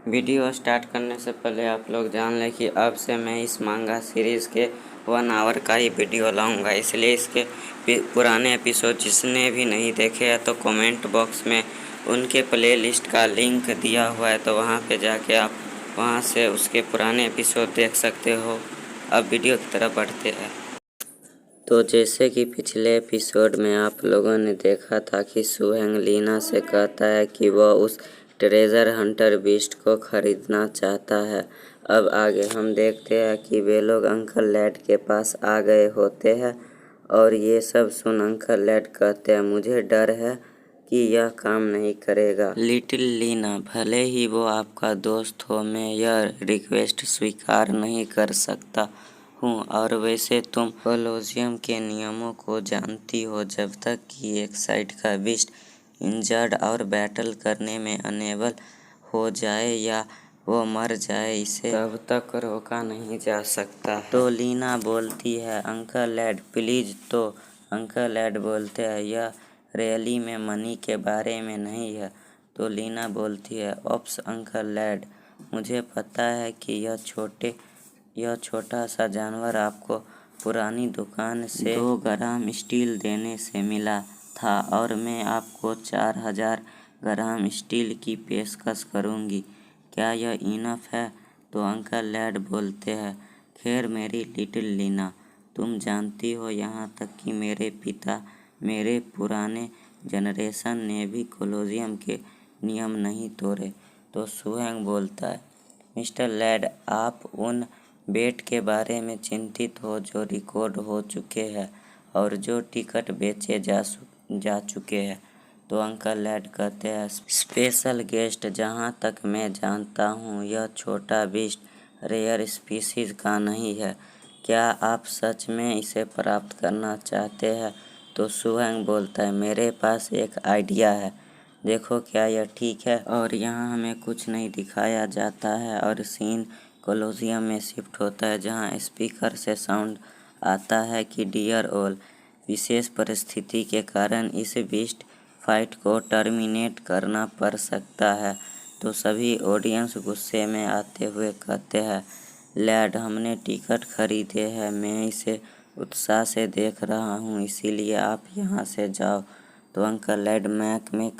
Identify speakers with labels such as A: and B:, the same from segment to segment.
A: Video start करने से पहले आप लोग जान लें कि अब से मैं इस मांगा सीरीज़ के 1 आवर का ही वीडियो लाऊंगा, इसलिए इसके पुराने एपिसोड जिसने भी नहीं देखे हैं तो कमेंट बॉक्स में उनके प्लेलिस्ट का लिंक दिया हुआ है, तो वहां पे जाके आप वहां से उसके पुराने एपिसोड देख सकते हो। अब वीडियो की तरफ बढ़ते हैं। तो जैसे कि पिछले एपिसोड में आप लोगों ने देखा था कि सुहेंग लीना से कहता है कि वह उस ट्रेजर हंटर बीस्ट को खरीदना चाहता है। अब आगे हम देखते हैं कि वे लोग अंकल लैड के पास आ गए होते हैं और ये सब सुन अंकल लैड कहते हैं, मुझे डर है कि यह काम नहीं करेगा। लिटिल लीना, भले ही वो आपका दोस्त हो, मैं यह रिक्वेस्ट स्वीकार नहीं कर सकता हूँ। और वैसे तुम कोलोसियम के नियमों को जानती हो, जब तक कि एक साइड का बीस्ट इंजर्ड और बैटल करने में अनेबल हो जाए या वो मर जाए, इसे तब तक रोका नहीं जा सकता है। तो लीना बोलती है, अंकल लैड प्लीज। तो अंकल लैड बोलते हैं, यह रैली में मनी के बारे में नहीं है। तो लीना बोलती है, ओप्स अंकल लैड, मुझे पता है कि यह छोटा सा जानवर आपको पुरानी दुकान से 2 ग्राम स्टील देने से मिला था और मैं आपको 4000 ग्राम स्टील की पेशकश करूंगी। क्या यह इनफ है? तो अंकल लैड बोलते हैं, खैर मेरी लिटिल लीना, तुम जानती हो यहाँ तक कि मेरे पिता, मेरे पुराने जनरेशन ने भी कोलोसियम के नियम नहीं तोड़े। तो सुहेंग बोलता है, मिस्टर लैड, आप उन बेट के बारे में चिंतित हो जो रिकॉर्ड हो चुके हैं और जो टिकट बेचे जा चुके हैं। तो अंकल लैड कहते हैं, स्पेशल गेस्ट, जहाँ तक मैं जानता हूँ यह छोटा बीस्ट रेयर स्पीसीज का नहीं है। क्या आप सच में इसे प्राप्त करना चाहते हैं? तो सुहेंग बोलता है, मेरे पास एक आइडिया है, देखो क्या यह ठीक है? और यहाँ हमें कुछ नहीं दिखाया जाता है और सीन कोलोसियम में शिफ्ट होता है, जहाँ स्पीकर से साउंड आता है कि डियर ऑल, विशेष परिस्थिति के कारण इस बीस्ट फाइट को टर्मिनेट करना पड़ सकता है। तो सभी ऑडियंस गुस्से में आते हुए कहते हैं, लैड, हमने टिकट खरीदे हैं, मैं इसे उत्साह से देख रहा हूँ, इसीलिए आप यहाँ से जाओ। तो अंकल लैड मैक में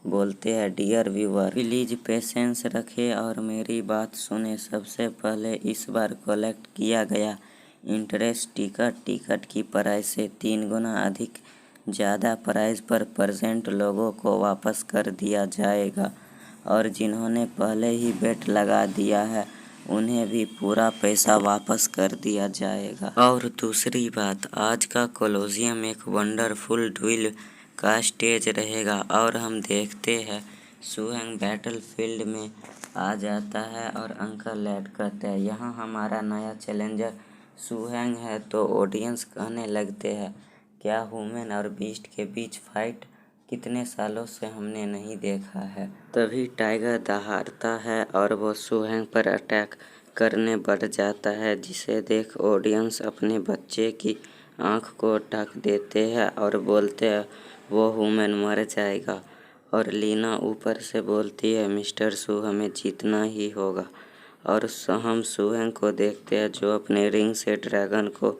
A: बोलते हैं, डियर व्यूअर, प्लीज पेशेंस रखें और मेरी बात सुने। सबसे पहले इस बार कलेक्ट किया गया इंटरेस्ट टिकट की प्राइस से 3 गुना अधिक ज़्यादा प्राइस पर प्रेजेंट लोगों को वापस कर दिया जाएगा और जिन्होंने पहले ही बेट लगा दिया है उन्हें भी पूरा पैसा वापस कर दिया जाएगा। और दूसरी बात, आज का कोलोसियम एक वंडरफुल ड्यूल का स्टेज रहेगा। और हम देखते हैं सुहेंग बैटल फील्ड में आ जाता है और अंकल लैड कहते हैं, यहाँ हमारा नया चैलेंजर सुहेंग है। तो ऑडियंस कहने लगते हैं, क्या ह्यूमन और बीस्ट के बीच फाइट कितने सालों से हमने नहीं देखा है। तभी टाइगर दहाड़ता है और वो सुहेंग पर अटैक करने बढ़ जाता है, जिसे देख ऑडियंस अपने बच्चे की आंख को ढक देते हैं और बोलते हैं, वो ह्यूमन मर जाएगा। और लीना ऊपर से बोलती है, मिस्टर सू, हमें जीतना ही होगा। और हम सुहेंग को देखते हैं जो अपने रिंग से ड्रैगन को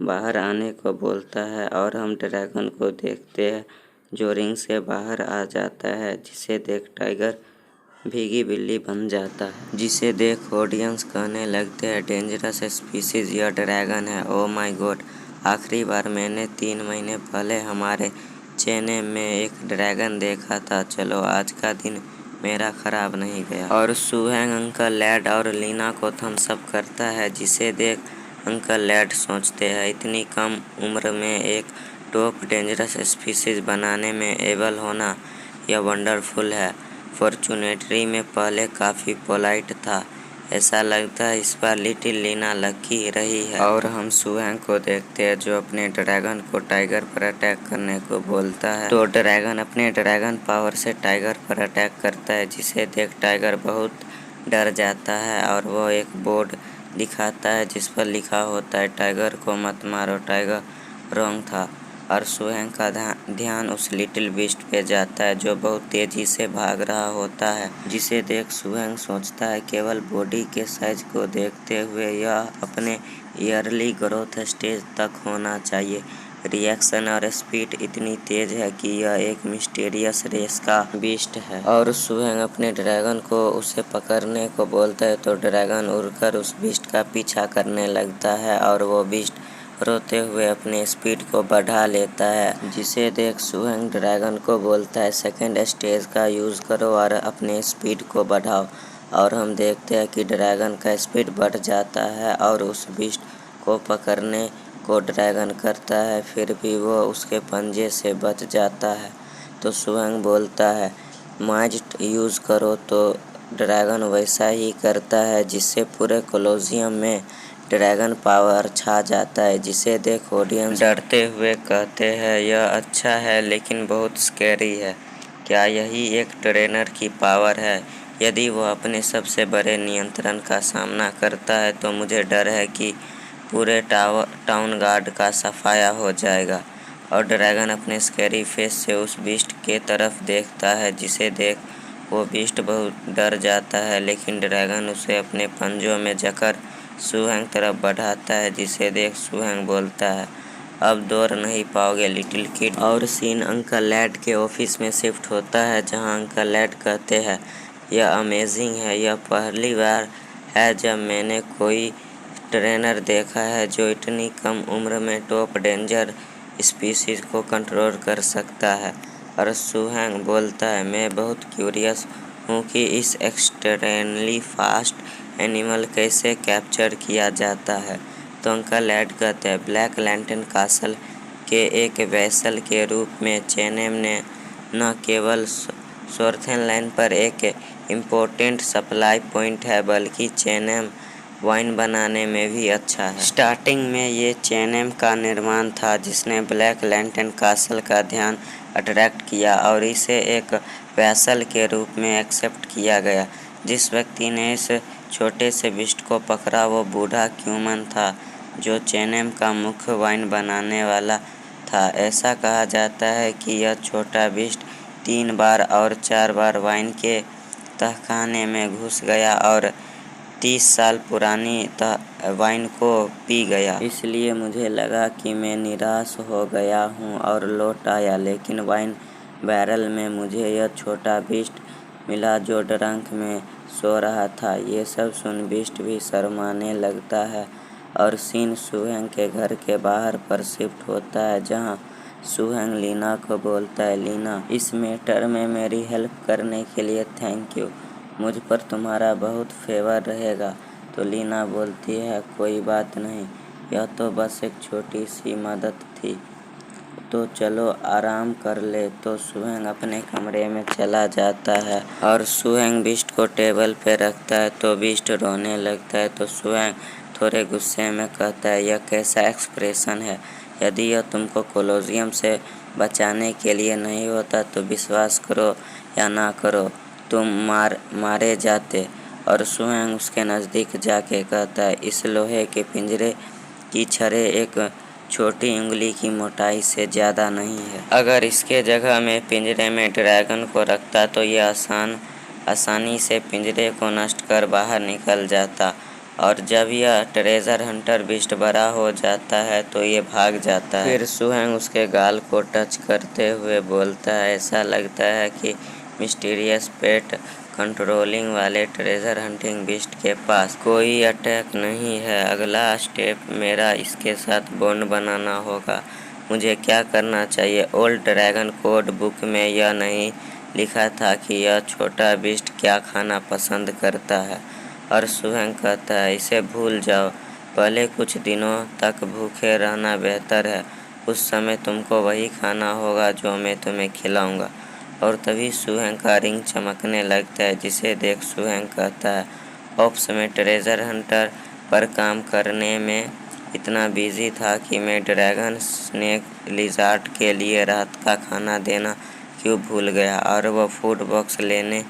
A: बाहर आने को बोलता है और हम ड्रैगन को देखते हैं जो रिंग से बाहर आ जाता है, जिसे देख टाइगर भीगी बिल्ली बन जाता है, जिसे देख ऑडियंस कहने लगते हैं, डेंजरस स्पीसीज यह ड्रैगन है, ओ माय गॉड, आखिरी बार मैंने 3 महीने पहले हमारे चेन्नई में एक ड्रैगन देखा था, चलो आज का दिन मेरा खराब नहीं गया। और सुहेंग अंकल लैड और लीना को थम्स अप करता है, जिसे देख अंकल लैड सोचते हैं, इतनी कम उम्र में एक टॉप डेंजरस स्पीसीज बनाने में एबल होना यह वंडरफुल है। फॉर्चुनेटली मैं पहले काफ़ी पोलाइट था, ऐसा लगता है इस बार लिटिल लीना लकी रही है। और हम सुहेंग को देखते हैं जो अपने ड्रैगन को टाइगर पर अटैक करने को बोलता है। तो ड्रैगन अपने ड्रैगन पावर से टाइगर पर अटैक करता है, जिसे देख टाइगर बहुत डर जाता है और वो एक बोर्ड दिखाता है जिस पर लिखा होता है, टाइगर को मत मारो, टाइगर रॉन्ग था। और सुहेंग का ध्यान उस लिटिल बीस्ट पे जाता है जो बहुत तेजी से भाग रहा होता है, जिसे देख सुहेंग सोचता है केवल बॉडी के साइज को देखते हुए यह अपने ईयरली ग्रोथ स्टेज तक होना चाहिए। रिएक्शन और स्पीड इतनी तेज है कि यह एक मिस्टीरियस रेस का बीस्ट है और सुहेंग अपने ड्रैगन को उसे पकड़ने को बोलता है तो ड्रैगन उड़कर उस बीस्ट का पीछा करने लगता है और वो बीस्ट रोते हुए अपने स्पीड को बढ़ा लेता है, जिसे देख सुहेंग ड्रैगन को बोलता है सेकंड स्टेज का यूज़ करो और अपने स्पीड को बढ़ाओ। और हम देखते हैं कि ड्रैगन का स्पीड बढ़ जाता है और उस बीस्ट को पकड़ने को ड्रैगन करता है, फिर भी वो उसके पंजे से बच जाता है। तो सुहेंग बोलता है माइट यूज़ करो, तो ड्रैगन वैसा ही करता है जिससे पूरे कोलोसियम में ड्रैगन पावर छा जाता है, जिसे देख ऑडियंस डरते हुए कहते हैं यह अच्छा है लेकिन बहुत स्कैरी है। क्या यही एक ट्रेनर की पावर है? यदि वह अपने सबसे बड़े नियंत्रण का सामना करता है तो मुझे डर है कि पूरे टाउन गार्ड का सफाया हो जाएगा। और ड्रैगन अपने स्कैरी फेस से उस बीस्ट के तरफ देखता है, जिसे देख वो बीस्ट बहुत डर जाता है, लेकिन ड्रैगन उसे अपने पंजों में जकड़ सुहेंग तरफ बढ़ाता है, जिसे देख सुहेंग बोलता है अब दौड़ नहीं पाओगे लिटिल किड। और सीन अंकल लैड के ऑफिस में शिफ्ट होता है, जहां अंकल लैड कहते हैं यह अमेजिंग है, यह पहली बार है जब मैंने कोई ट्रेनर देखा है जो इतनी कम उम्र में टॉप डेंजर स्पीशीज को कंट्रोल कर सकता है। और सुहेंग बोलता है मैं बहुत क्यूरियस हूँ कि इस एक्सट्रीमली फास्ट एनिमल कैसे कैप्चर किया जाता है। तो अंकल लैड कहते हैं ब्लैक लैंटर्न कासल के एक वेसल के रूप में चेनेम ने न केवल सोर्थेन लाइन पर एक इम्पोर्टेंट सप्लाई पॉइंट है, बल्कि चेनेम वाइन बनाने में भी अच्छा है। स्टार्टिंग में ये चेनेम का निर्माण था जिसने ब्लैक लैंटर्न कासल का ध्यान अट्रैक्ट किया और इसे एक वेसल के रूप में एक्सेप्ट किया गया। जिस व्यक्ति ने इस छोटे से बीस्ट को पकड़ा वो बूढ़ा क्यूमन था जो चेनेम का मुख्य वाइन बनाने वाला था। ऐसा कहा जाता है कि यह छोटा बीस्ट 3 बार और 4 बार वाइन के तहखाने में घुस गया और 30 साल पुरानी वाइन को पी गया। इसलिए मुझे लगा कि मैं निराश हो गया हूँ और लौट आया, लेकिन वाइन बैरल में मुझे यह छोटा बीस्ट मिला जो ड्रंक में सो रहा था। ये सब सुन बीस्ट भी शर्माने लगता है और सीन सुहेंग के घर के बाहर पर शिफ्ट होता है, जहाँ सुहेंग लीना को बोलता है लीना इस मैटर में मेरी हेल्प करने के लिए थैंक यू, मुझ पर तुम्हारा बहुत फेवर रहेगा। तो लीना बोलती है कोई बात नहीं, यह तो बस एक छोटी सी मदद थी, तो चलो आराम कर ले। तो सुहेंग अपने कमरे में चला जाता है और सुहेंग बीस्ट को टेबल पे रखता है तो बीस्ट रोने लगता है। तो सुहेंग थोड़े गुस्से में कहता है यह कैसा एक्सप्रेशन है, यदि यह तुमको कोलोसियम से बचाने के लिए नहीं होता तो विश्वास करो या ना करो तुम मारे जाते। और सुहेंग उसके नज़दीक जाके कहता है इस लोहे के पिंजरे की छड़ें एक छोटी उंगली की मोटाई से ज़्यादा नहीं है। अगर इसके जगह में पिंजरे में ड्रैगन को रखता तो ये आसानी से पिंजरे को नष्ट कर बाहर निकल जाता, और जब यह ट्रेजर हंटर बीस्ट बड़ा हो जाता है तो ये भाग जाता है। फिर सुहेंग उसके गाल को टच करते हुए बोलता है ऐसा लगता है कि मिस्टीरियस पेट कंट्रोलिंग वाले ट्रेजर हंटिंग बीस्ट के पास कोई अटैक नहीं है। अगला स्टेप मेरा इसके साथ बॉन्ड बनाना होगा। मुझे क्या करना चाहिए? ओल्ड ड्रैगन कोड बुक में यह नहीं लिखा था कि यह छोटा बीस्ट क्या खाना पसंद करता है। और सुहेंग कहता है इसे भूल जाओ, पहले कुछ दिनों तक भूखे रहना बेहतर है, उस समय तुमको वही खाना होगा जो मैं तुम्हें खिलाऊंगा। और तभी सुहेंग का रिंग चमकने लगता है, जिसे देख सुहेंग कहता है ऑप्स में ट्रेजर हंटर पर काम करने में इतना बिजी था कि मैं ड्रैगन स्नेक लिजार्ड के लिए रात का खाना देना क्यों भूल गया। और वह फूड बॉक्स लेने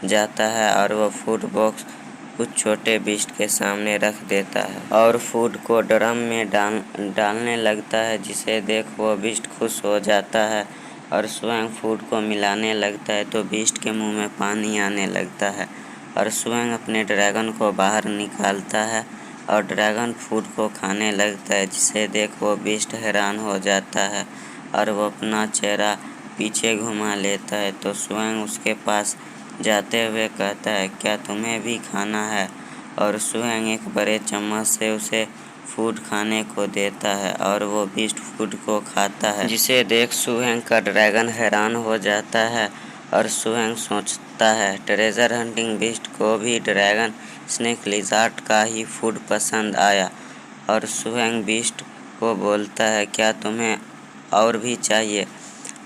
A: जाता है और वह फूड बॉक्स उस छोटे बीस्ट के सामने रख देता है और फूड को ड्रम में डालने लगता है, जिसे देख वो बीस्ट खुश हो जाता है और स्वयं फूड को मिलाने लगता है। तो बीस्ट के मुंह में पानी आने लगता है और स्वयं अपने ड्रैगन को बाहर निकालता है और ड्रैगन फूड को खाने लगता है, जिसे देख वो बीस्ट हैरान हो जाता है और वो अपना चेहरा पीछे घुमा लेता है। तो स्वयं उसके पास जाते हुए कहता है, क्या तुम्हें भी खाना है? और स्वयं एक बड़े चम्मच से उसे फूड खाने को देता है और वो बीस्ट फूड को खाता है, जिसे देख स्वयं का ड्रैगन हैरान हो जाता है और स्वयं सोचता है ट्रेजर हंटिंग बीस्ट को भी ड्रैगन स्नेक लिजार्ड का ही फूड पसंद आया और स्वयं बीस्ट को बोलता है, क्या तुम्हें और भी चाहिए?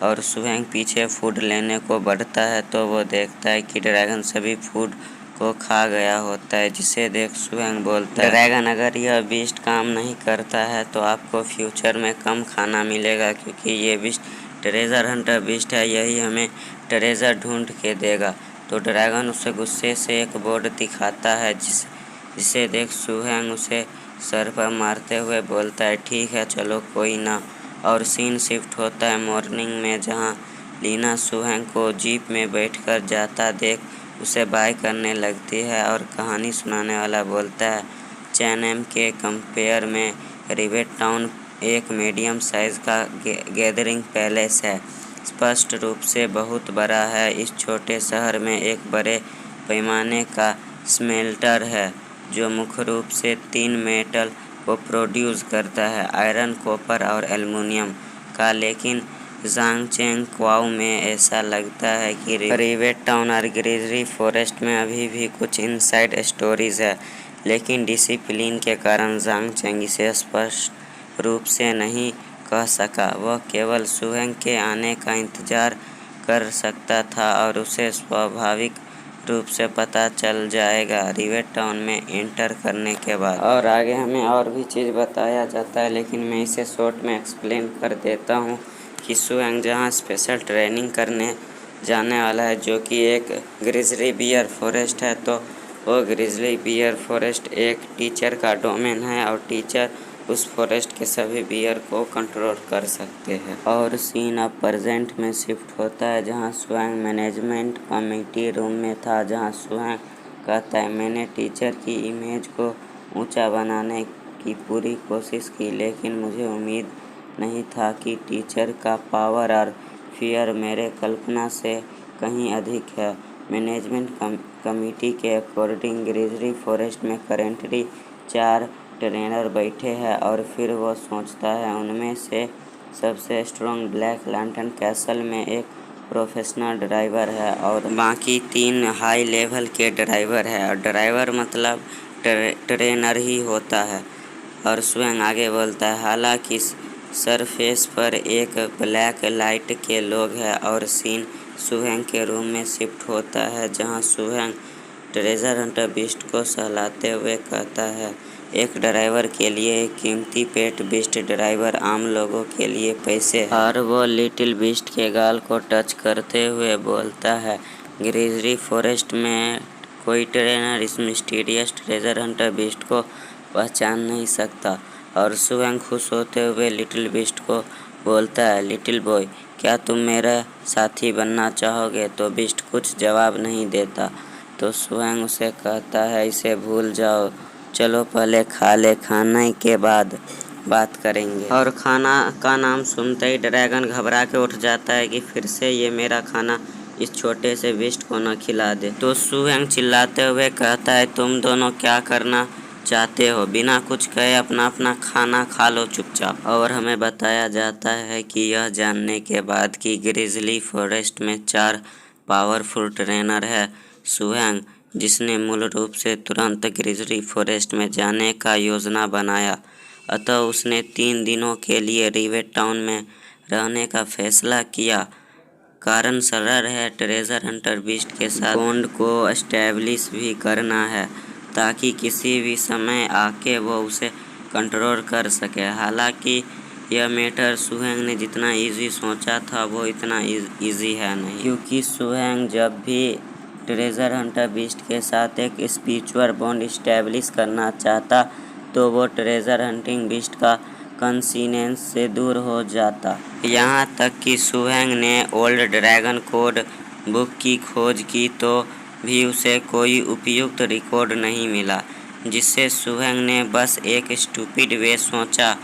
A: और स्वयं पीछे फूड लेने को बढ़ता है तो वो देखता है कि ड्रैगन सभी फूड को खा गया होता है, जिसे देख स्वयं बोलता है, ड्रैगन अगर यह बीस्ट काम नहीं करता है तो आपको फ्यूचर में कम खाना मिलेगा, क्योंकि ये बीस्ट ट्रेजर हंटर बीस्ट है, यही हमें ट्रेजर ढूंढ के देगा। तो ड्रैगन उसे गुस्से से एक बोर्ड दिखाता है, जिसे देख स्वयं उसे सर पर मारते हुए बोलता है, ठीक है चलो कोई ना। और सीन शिफ्ट होता है मॉर्निंग में, जहां लीना स्वयं को जीप में बैठकर जाता देख उसे बाय करने लगती है और कहानी सुनाने वाला बोलता है, चैनएम के कंपेयर में रिवेट टाउन एक मीडियम साइज का गैदरिंग पैलेस है, स्पष्ट रूप से बहुत बड़ा है। इस छोटे शहर में एक बड़े पैमाने का स्मेल्टर है जो मुख्य रूप से 3 मेटल को प्रोड्यूस करता है, आयरन, कॉपर और एल्युमिनियम का। लेकिन ज़ांगचेंग क्वाओ में ऐसा लगता है कि रिवेट टाउन और ग्रिजली फॉरेस्ट में अभी भी कुछ इनसाइड स्टोरीज है, लेकिन डिसिप्लिन के कारण ज़ांगचेंग इसे स्पष्ट रूप से नहीं कह सका। वह केवल स्वयं के आने का इंतजार कर सकता था और उसे स्वाभाविक रूप से पता चल जाएगा रिवेट टाउन में एंटर करने के बाद। और आगे हमें और भी चीज़ बताया जाता है, लेकिन मैं इसे शॉर्ट में एक्सप्लेन कर देता हूँ कि स्वयं जहाँ स्पेशल ट्रेनिंग करने जाने वाला है, जो कि एक ग्रिजली बियर फॉरेस्ट है। तो वो ग्रिजली बियर फॉरेस्ट एक टीचर का डोमेन है और टीचर उस फॉरेस्ट के सभी बियर को कंट्रोल कर सकते हैं। और सीन अब प्रेजेंट में शिफ्ट होता है, जहां स्वयं मैनेजमेंट कमेटी रूम में था, जहां स्वयं कहता है, मैंने टीचर की इमेज को ऊंचा बनाने की पूरी कोशिश की, लेकिन मुझे उम्मीद नहीं था कि टीचर का पावर और फियर मेरे कल्पना से कहीं अधिक है। मैनेजमेंट कमेटी के अकॉर्डिंग ग्रिजली फॉरेस्ट में करेंटली 4 ट्रेनर बैठे हैं और फिर वो सोचता है उनमें से सबसे स्ट्रॉन्ग ब्लैक लैंटर्न कैसल में एक प्रोफेशनल ड्राइवर है और बाकी 3 हाई लेवल के ड्राइवर है। और ड्राइवर मतलब ट्रेनर ही होता है। और स्वयं आगे बोलता है, हालांकि सरफेस पर एक ब्लैक लाइट के लोग हैं। और सीन स्वयं के रूम में शिफ्ट होता है, जहां स्वयं ट्रेजर हंटर बीस्ट को सहलाते हुए कहता है, एक ड्राइवर के लिए एक कीमती पेट बीस्ट ड्राइवर आम लोगों के लिए पैसे है। और वो लिटिल बीस्ट के गाल को टच करते हुए बोलता है, ग्रिजली फॉरेस्ट में कोई ट्रेनर इस मिस्टीरियस ट्रेजर हंटर बीस्ट को पहचान नहीं सकता। और स्वयं खुश होते हुए लिटिल बीस्ट को बोलता है, लिटिल बॉय, क्या तुम मेरा साथी बनना चाहोगे? तो बीस्ट कुछ जवाब नहीं देता। तो स्वयं उसे कहता है, इसे भूल जाओ, चलो पहले खा ले, खाने के बाद बात करेंगे। और खाना का नाम सुनते ही ड्रैगन घबरा के उठ जाता है कि फिर से ये मेरा खाना इस छोटे से बीस्ट को न खिला दे। तो स्वयं चिल्लाते हुए कहता है, तुम दोनों क्या करना चाहते हो? बिना कुछ कहे अपना अपना खाना खा लो चुपचाप। और हमें बताया जाता है कि यह जानने के बाद कि ग्रिजली फॉरेस्ट में 4 पावरफुल ट्रेनर है, स्वयं जिसने मूल रूप से तुरंत ग्रिजली फॉरेस्ट में जाने का योजना बनाया, अतः उसने 3 दिनों के लिए रिवेट टाउन में रहने का फैसला किया। कारण सरल है, ट्रेजर हंटर बीस्ट के साथ बॉन्ड को एस्टेब्लिश भी करना है, ताकि किसी भी समय आके वो उसे कंट्रोल कर सके। हालांकि यह मैटर स्वयं ने जितना इजी सोचा था वो इतना इजी है नहीं, क्योंकि स्वयं जब भी ट्रेजर हंटर बीस्ट के साथ एक स्पिरिचुअल बॉन्ड इस्टेब्लिश करना चाहता तो वो ट्रेजर हंटिंग बीस्ट का कंसीनेंस से दूर हो जाता। यहाँ तक कि सुहेंग ने ओल्ड ड्रैगन कोड बुक की खोज की तो भी उसे कोई उपयुक्त रिकॉर्ड नहीं मिला, जिससे सुहेंग ने बस एक स्टूपिड वे सोचा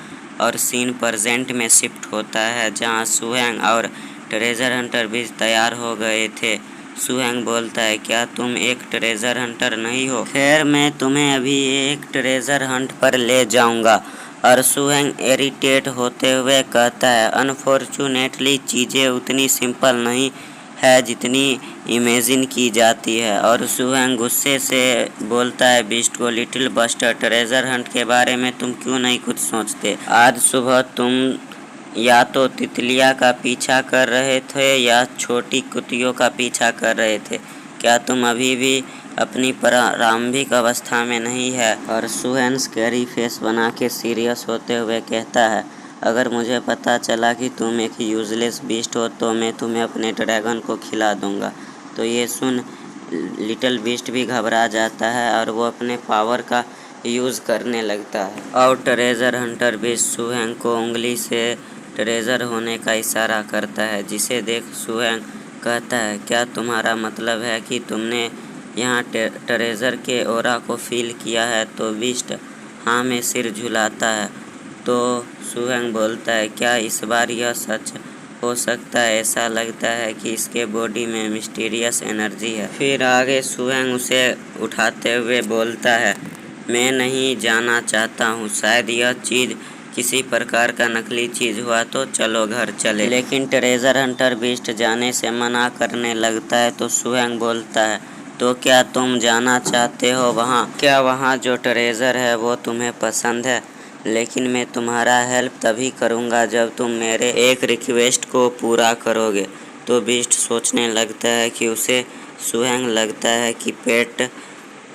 A: और सीन प्रेजेंट में शिफ्ट होता है, जहाँ सुहेंग और ट्रेजर हंटर भी तैयार हो गए थे। सुहेंग बोलता है, क्या तुम एक ट्रेजर हंटर नहीं हो? खैर, मैं तुम्हें अभी एक ट्रेजर हंट पर ले जाऊंगा। और सुहेंग इरिटेट होते हुए कहता है, अनफॉर्चुनेटली चीज़ें उतनी सिंपल नहीं है जितनी इमेजिन की जाती है। और सुहेंग गुस्से से बोलता है बीस्ट को, लिटिल बस्टर, ट्रेजर हंट के बारे में तुम क्यों नहीं कुछ सोचते? आज सुबह तुम या तो तितलिया का पीछा कर रहे थे या छोटी कुतियों का पीछा कर रहे थे। क्या तुम अभी भी अपनी प्रारंभिक अवस्था में नहीं है? और सुहेंग स्कैरी फेस बना के सीरियस होते हुए कहता है, अगर मुझे पता चला कि तुम एक यूजलेस बीस्ट हो तो मैं तुम्हें अपने ड्रैगन को खिला दूंगा। तो ये सुन लिटिल बीस्ट भी घबरा जाता है और वो अपने पावर का यूज़ करने लगता है। और ट्रेजर हंटर बीस्ट सुहेंग को उंगली से ट्रेजर होने का इशारा करता है, जिसे देख सुहेंग कहता है, क्या तुम्हारा मतलब है कि तुमने यहाँ ट्रेजर के ओरा को फील किया है? तो बीस्ट हाँ में सिर झुलाता है। तो सुहेंग बोलता है, क्या इस बार यह सच हो सकता है? ऐसा लगता है कि इसके बॉडी में मिस्टीरियस एनर्जी है। फिर आगे सुहेंग उसे उठाते हुए बोलता है, मैं नहीं जाना चाहता हूँ, शायद यह चीज़ किसी प्रकार का नकली चीज़ हुआ, तो चलो घर चले। लेकिन ट्रेजर हंटर बीस्ट जाने से मना करने लगता है। तो सुहेंग बोलता है, तो क्या तुम जाना चाहते हो वहाँ? क्या वहाँ जो ट्रेजर है वो तुम्हें पसंद है? लेकिन मैं तुम्हारा हेल्प तभी करूँगा जब तुम मेरे एक रिक्वेस्ट को पूरा करोगे। तो बीस्ट सोचने लगता है कि उसे सुहेंग लगता है कि पेट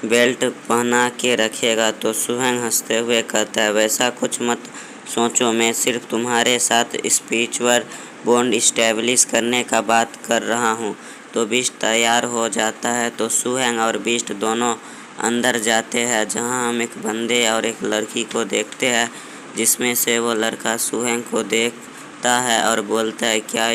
A: बेल्ट पहना के रखेगा। तो सुहेंग हंसते हुए कहता है, वैसा कुछ मत सोचो, मैं सिर्फ तुम्हारे साथ स्पिरिचुअल बॉन्ड इस्टेब्लिश करने का बात कर रहा हूँ। तो बीस्ट तैयार हो जाता है। तो सुहेंग और बीस्ट दोनों अंदर जाते हैं, जहाँ हम एक बंदे और एक लड़की को देखते हैं, जिसमें से वो लड़का सुहेंग को देखता है और बोलता है, क्या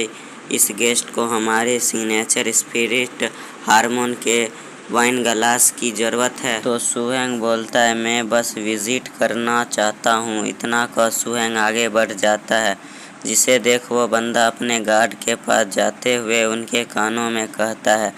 A: इस गेस्ट को हमारे सिग्नेचर स्पिरिट हार्मोन के वाइन ग्लास की ज़रूरत है? तो सुहेंग बोलता है, मैं बस विजिट करना चाहता हूँ। इतना कह सुहेंग आगे बढ़ जाता है, जिसे देख वो बंदा अपने गार्ड के पास जाते हुए उनके कानों में कहता है,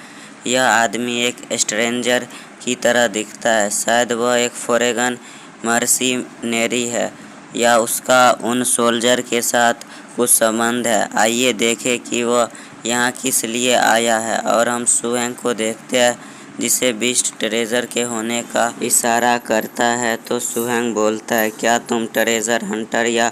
A: यह आदमी एक स्ट्रेंजर की तरह दिखता है, शायद वह एक फॉरेन मर्सिनेरी है या उसका उन सोल्जर के साथ कुछ संबंध है। आइए देखें कि वह यहाँ किस लिए आया है। और हम सुहेंग को देखते हैं, जिसे बीस्ट ट्रेजर के होने का इशारा करता है। तो सुहेंग बोलता है, क्या तुम ट्रेजर हंटर या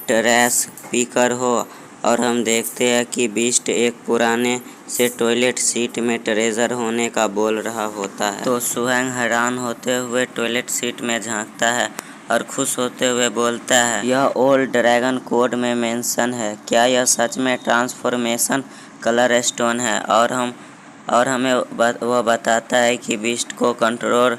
A: ट्रैश पिकर हो? और हम देखते हैं कि बीस्ट एक पुराने से टॉयलेट सीट में ट्रेजर होने का बोल रहा होता है। तो सुहेंग हैरान होते हुए टॉयलेट सीट में झांकता है और खुश होते हुए बोलता है, यह ओल्ड ड्रैगन कोड में मेंशन है, क्या यह सच में ट्रांसफॉर्मेशन कलर स्टोन है? और हमें वह बताता है कि बीस्ट को कंट्रोल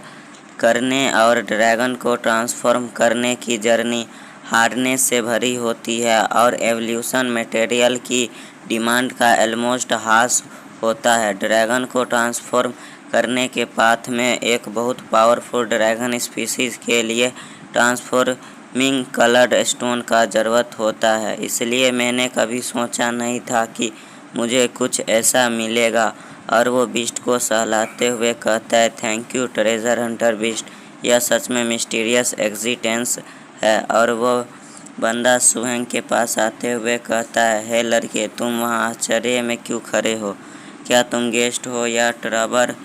A: करने और ड्रैगन को ट्रांसफॉर्म करने की जर्नी हार्डनेस से भरी होती है और एवोल्यूशन मटेरियल की डिमांड का ऑलमोस्ट हाफ होता है। ड्रैगन को ट्रांसफॉर्म करने के पाथ में एक बहुत पावरफुल ड्रैगन स्पीसीज के लिए ट्रांसफॉर्मिंग कलर्ड स्टोन का ज़रूरत होता है। इसलिए मैंने कभी सोचा नहीं था कि मुझे कुछ ऐसा मिलेगा। और वो बीस्ट को सहलाते हुए कहता है, thank you treasure Hunter beast, यह सच में मिस्टीरियस एग्जिस्टेंस है। और वो बंदा सुहेंग के पास आते हुए कहता है, हे लड़के, तुम वहाँ आश्चर्य में क्यों खड़े हो? क्या तुम गेस्ट हो या ट्रैवल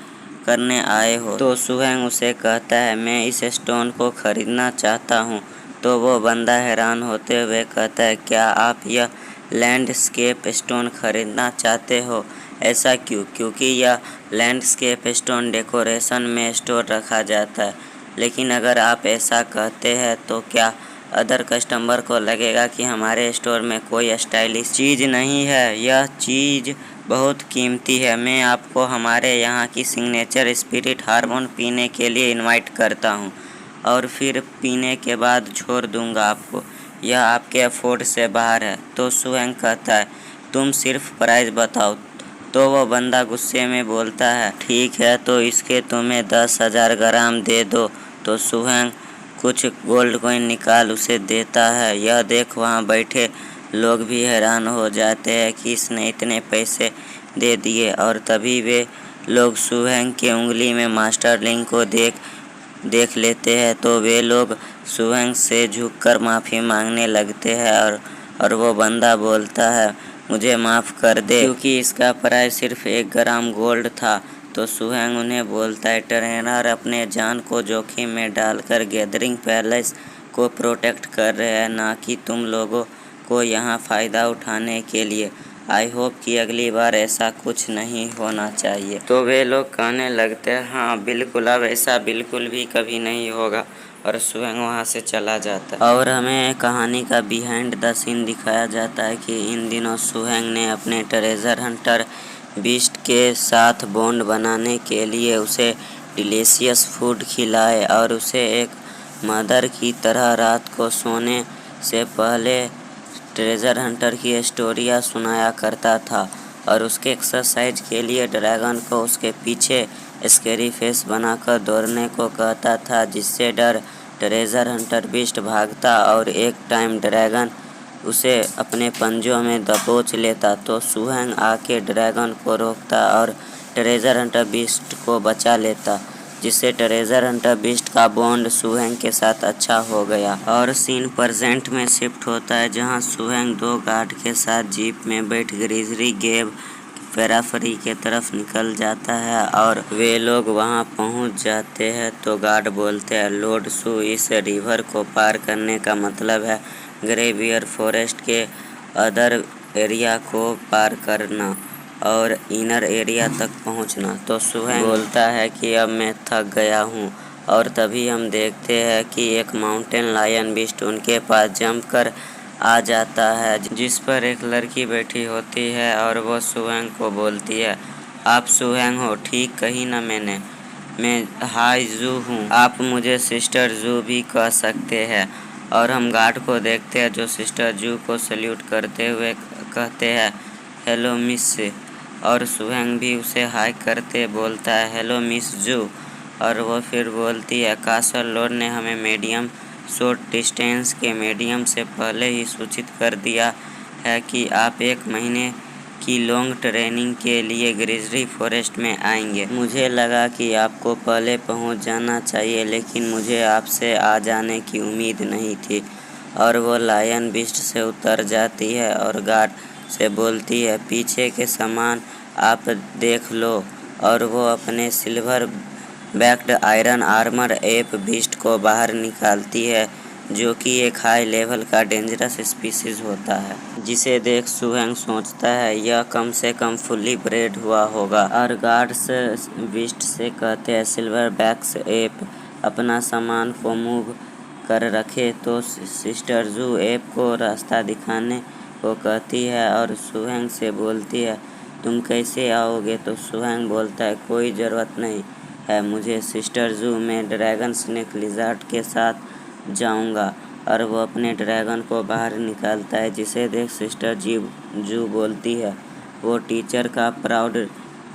A: करने आए हो? तो सुहेंग उसे कहता है, मैं इस स्टोन को खरीदना चाहता हूँ। तो वो बंदा हैरान होते हुए कहता है, क्या आप यह लैंडस्केप स्टोन खरीदना चाहते हो? ऐसा क्यों? क्योंकि यह लैंडस्केप स्टोन डेकोरेशन में स्टोर रखा जाता है। लेकिन अगर आप ऐसा कहते हैं तो क्या अदर कस्टमर को लगेगा कि हमारे स्टोर में कोई स्टाइलिश चीज़ नहीं है? यह चीज़ बहुत कीमती है। मैं आपको हमारे यहाँ की सिग्नेचर स्पिरिट हार्मोन पीने के लिए इनवाइट करता हूँ और फिर पीने के बाद छोड़ दूँगा आपको। यह आपके अफोर्ड से बाहर है। तो सुहेंग कहता है, तुम सिर्फ प्राइस बताओ। तो वो बंदा गुस्से में बोलता है, ठीक है तो इसके तुम्हें 10,000 ग्राम दे दो। तो सुहेंग कुछ गोल्ड कॉइन निकाल उसे देता है। यह देख वहाँ बैठे लोग भी हैरान हो जाते हैं कि इसने इतने पैसे दे दिए, और तभी वे लोग सुहेंग के उंगली में मास्टर लिंक को देख लेते हैं। तो वे लोग सुहेंग से झुककर माफ़ी मांगने लगते हैं और वो बंदा बोलता है, मुझे माफ़ कर दे क्योंकि इसका प्राइस सिर्फ 1 ग्राम गोल्ड था। तो सुहेंग उन्हें बोलता है, ट्रेनर अपने जान को जोखिम में डालकर गैदरिंग पैलेस को प्रोटेक्ट कर रहे हैं, ना कि तुम लोगों को यहाँ फ़ायदा उठाने के लिए। आई होप कि अगली बार ऐसा कुछ नहीं होना चाहिए। तो वे लोग कहने लगते हैं, हाँ बिल्कुल, अब ऐसा बिल्कुल भी कभी नहीं होगा, और सुहेंग वहाँ से चला जाता है। और हमें कहानी का बिहाइंड द सीन दिखाया जाता है कि इन दिनों सुहेंग ने अपने ट्रेजर हंटर बीस्ट के साथ बॉन्ड बनाने के लिए उसे डिलीशियस फूड खिलाए और उसे एक मदर की तरह रात को सोने से पहले ट्रेजर हंटर की स्टोरियाँ सुनाया करता था, और उसके एक्सरसाइज के लिए ड्रैगन को उसके पीछे स्कैरी फेस बनाकर दौड़ने को कहता था, जिससे डर ट्रेजर हंटर बीस्ट भागता और एक टाइम ड्रैगन उसे अपने पंजों में दबोच लेता। तो सुहेंग आके ड्रैगन को रोकता और ट्रेजर हंटर बीस्ट को बचा लेता, जिससे ट्रेजर हंटर बीस्ट का बॉन्ड सुहेंग के साथ अच्छा हो गया। और सीन प्रेजेंट में शिफ्ट होता है, जहां सुहेंग 2 गार्ड के साथ जीप में बैठ ग्रिजली गेब पेराफरी के तरफ निकल जाता है, और वे लोग वहां पहुंच जाते हैं। तो गार्ड बोलते हैं, लॉर्ड सू, इस रिवर को पार करने का मतलब है ग्रेवियर फॉरेस्ट के अदर एरिया को पार करना और इनर एरिया तक पहुंचना। तो सुहेंग बोलता है कि अब मैं थक गया हूं, और तभी हम देखते हैं कि एक माउंटेन लायन बीस्ट उनके पास जंप कर आ जाता है, जिस पर एक लड़की बैठी होती है, और वो सुहेंग को बोलती है, आप सुहेंग हो? ठीक कही ना मैंने? मैं हाय जू हूँ, आप मुझे सिस्टर जू भी कह सकते हैं। और हम गार्ड को देखते हैं जो सिस्टर जू को सल्यूट करते हुए कहते हैं, हेलो मिस। और सुहेंग भी उसे हाय करते बोलता है, हेलो मिस जू। और वो फिर बोलती है, कासल लॉर्ड ने हमें मीडियम शॉर्ट डिस्टेंस के मीडियम से पहले ही सूचित कर दिया है कि आप 1 महीने की लॉन्ग ट्रेनिंग के लिए ग्रिजली फॉरेस्ट में आएंगे। मुझे लगा कि आपको पहले पहुंच जाना चाहिए, लेकिन मुझे आपसे आ जाने की उम्मीद नहीं थी। और वो लायन बीस्ट से उतर जाती है और गार्ड से बोलती है, पीछे के सामान आप देख लो। और वो अपने silver backed iron armour app beast को बाहर निकालती है, जो कि एक हाई लेवल का डेंजरस स्पीसीज होता है, जिसे देख सुहेंग सोचता है यह कम से कम फुल्ली ब्रेड हुआ होगा। और गार्ड्स बीस्ट से कहते हैं, सिल्वर बैक्स एप अपना सामान को मूव कर रखे। तो सिस्टर जू एप को रास्ता दिखाने को कहती है और सुहेंग से बोलती है, तुम कैसे आओगे? तो सुहेंग बोलता है, कोई ज़रूरत नहीं है मुझे सिस्टर जू, मैं ड्रैगन स्नेक लिजार्ड के साथ जाऊंगा। और वो अपने ड्रैगन को बाहर निकालता है, जिसे देख सिस्टर जू बोलती है, वो टीचर का प्राउड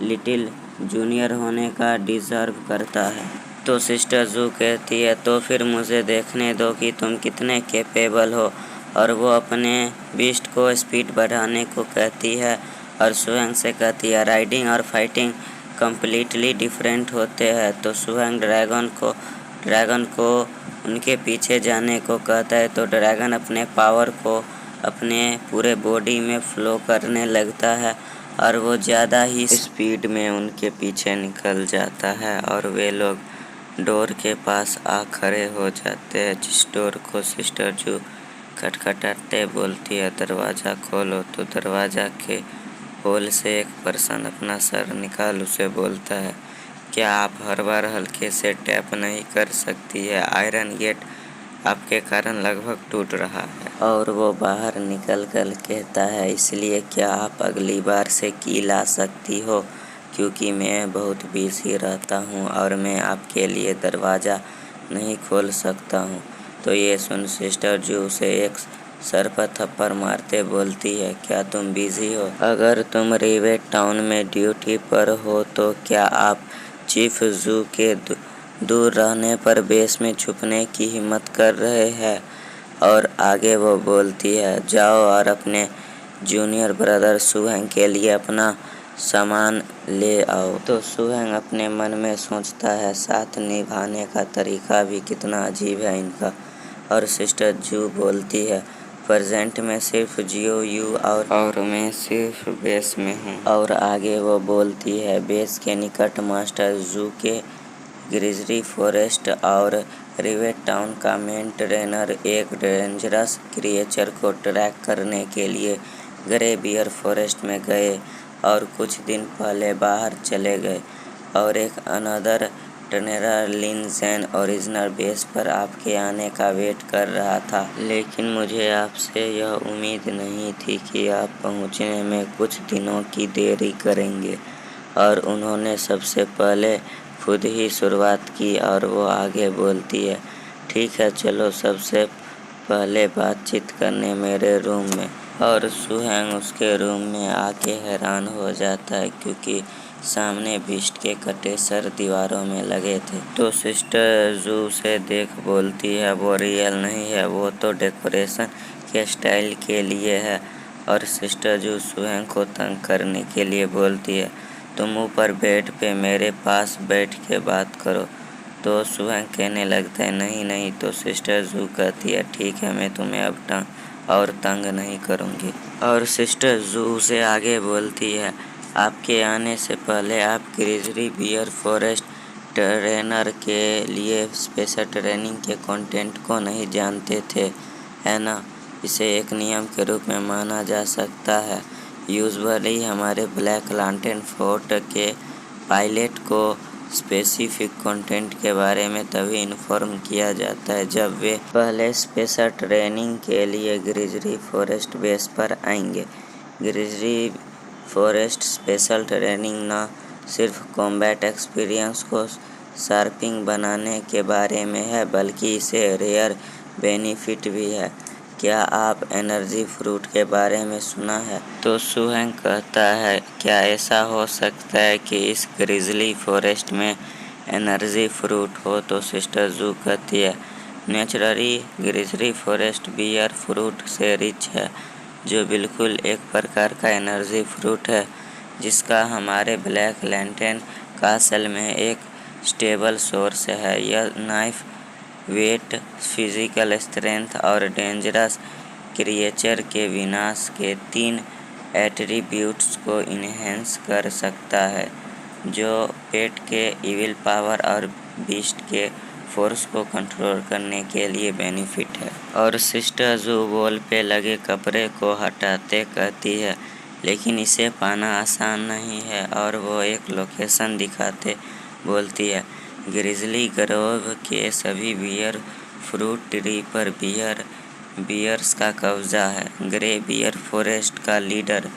A: लिटिल जूनियर होने का डिज़र्व करता है। तो सिस्टर जू कहती है, तो फिर मुझे देखने दो कि तुम कितने कैपेबल हो। और वो अपने बीस्ट को स्पीड बढ़ाने को कहती है और सुहेंग से कहती है, राइडिंग और फाइटिंग कम्प्लीटली डिफरेंट होते हैं। तो सुहेंग ड्रैगन को उनके पीछे जाने को कहता है। तो ड्रैगन अपने पावर को अपने पूरे बॉडी में फ्लो करने लगता है और वो ज़्यादा ही स्पीड में उनके पीछे निकल जाता है, और वे लोग डोर के पास आ खड़े हो जाते हैं, जिस डोर को सिस्टर जू खटखटाते बोलती है, दरवाज़ा खोलो। तो दरवाज़ा के होल से एक पर्सन अपना सर निकाल उसे बोलता है, क्या आप हर बार हल्के से टैप नहीं कर सकती है? आयरन गेट आपके कारण लगभग टूट रहा है। और वो बाहर निकल कर कहता है, इसलिए क्या आप अगली बार से की ला सकती हो, क्योंकि मैं बहुत बिजी रहता हूँ और मैं आपके लिए दरवाज़ा नहीं खोल सकता हूँ। तो ये सुन सिस्टर जू उसे एक सर पर थप्पड़ मारते बोलती है, क्या तुम बिजी हो? अगर तुम रिवेट टाउन में ड्यूटी पर हो तो क्या आप चीफ जू के दूर रहने पर बेस में छुपने की हिम्मत कर रहे हैं? और आगे वो बोलती है, जाओ और अपने जूनियर ब्रदर सुहेंग के लिए अपना सामान ले आओ। तो सुहेंग अपने मन में सोचता है, साथ निभाने का तरीका भी कितना अजीब है इनका। और सिस्टर जू बोलती है, प्रेजेंट में सिर्फ जियो यू और मैं सिर्फ बेस में हूँ। और आगे वो बोलती है, बेस के निकट मास्टर जू के ग्रिजली फॉरेस्ट और रिवेट टाउन का मेन ट्रेनर एक डेंजरस क्रिएचर को ट्रैक करने के लिए ग्रे बियर फॉरेस्ट में गए और कुछ दिन पहले बाहर चले गए। और एक अनदर ट्रेनर लिन ज़ेन ओरिजिनल बेस पर आपके आने का वेट कर रहा था, लेकिन मुझे आपसे यह उम्मीद नहीं थी कि आप पहुंचने में कुछ दिनों की देरी करेंगे। और उन्होंने सबसे पहले खुद ही शुरुआत की और वो आगे बोलती है, ठीक है चलो सबसे पहले बातचीत करने मेरे रूम में। और सुहेंग उसके रूम में आके हैरान हो जाता है, क्योंकि सामने बिस्ट के कटे सर दीवारों में लगे थे। तो सिस्टर जू से देख बोलती है, वो रियल नहीं है, वो तो डेकोरेशन के स्टाइल के लिए है। और सिस्टर जू सुहेंग को तंग करने के लिए बोलती है, तुम ऊपर बेड पे मेरे पास बैठ के बात करो। तो सुहेंग कहने लगता है, नहीं नहीं। तो सिस्टर जू कहती है, ठीक है मैं तुम्हें अब तंग नहीं करूँगी। और सिस्टर जू से आगे बोलती है, आपके आने से पहले आप ग्रिजली बियर फॉरेस्ट ट्रेनर के लिए स्पेशल ट्रेनिंग के कंटेंट को नहीं जानते थे, है ना? इसे एक नियम के रूप में माना जा सकता है। यूजुअली हमारे ब्लैक लैंटर्न फोर्ट के पायलट को स्पेसिफिक कंटेंट के बारे में तभी इन्फॉर्म किया जाता है जब वे पहले स्पेशल ट्रेनिंग के लिए ग्रिजली फॉरेस्ट बेस पर आएंगे। ग्रिजली फॉरेस्ट स्पेशल ट्रेनिंग न सिर्फ कॉम्बैट एक्सपीरियंस को शार्पिंग बनाने के बारे में है, बल्कि इसे रेयर बेनिफिट भी है। क्या आप एनर्जी फ्रूट के बारे में सुना है? तो सुहेंग कहता है, क्या ऐसा हो सकता है कि इस ग्रिजली फॉरेस्ट में एनर्जी फ्रूट हो? तो सिस्टर जू कहती है, naturally grizzly forest bear fruit से रिच है, जो बिल्कुल एक प्रकार का एनर्जी फ्रूट है, जिसका हमारे ब्लैक लैंटर्न कासल में एक स्टेबल सोर्स है। यह नाइफ वेट, फिजिकल स्ट्रेंथ और डेंजरस क्रिएचर के विनाश के 3 एट्रीब्यूट्स को इन्हेंस कर सकता है, जो पेट के इविल पावर और बीस्ट के फोर्स को कंट्रोल करने के लिए बेनिफिट है। और सिस्टर जू वॉल पे लगे कपड़े को हटाते कहती है, लेकिन इसे पाना आसान नहीं है। और वो एक लोकेशन दिखाते बोलती है, ग्रिजली ग्रोव के सभी बियर फ्रूट ट्री पर बियर्स का कब्जा है। ग्रे बियर फॉरेस्ट का लीडर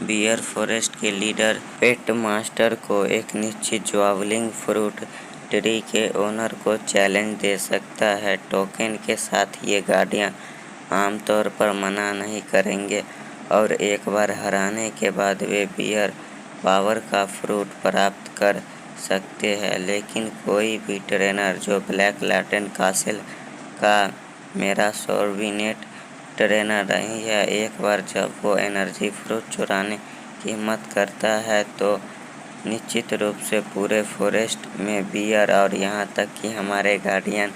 A: बियर फॉरेस्ट के लीडर पेट मास्टर को एक निश्चित ज्वावलिंग फ्रूट ट्री के ओनर को चैलेंज दे सकता है। टोकन के साथ ये गार्डियन आमतौर पर मना नहीं करेंगे, और एक बार हराने के बाद वे बियर पावर का फ्रूट प्राप्त कर सकते हैं। लेकिन कोई भी ट्रेनर जो ब्लैक लैंटर्न कासल का मेरा सोर्बिनेट ट्रेनर नहीं है, एक बार जब वो एनर्जी फ्रूट चुराने की हिम्मत करता है तो निश्चित रूप से पूरे फॉरेस्ट में बियर और यहाँ तक कि हमारे गार्डियन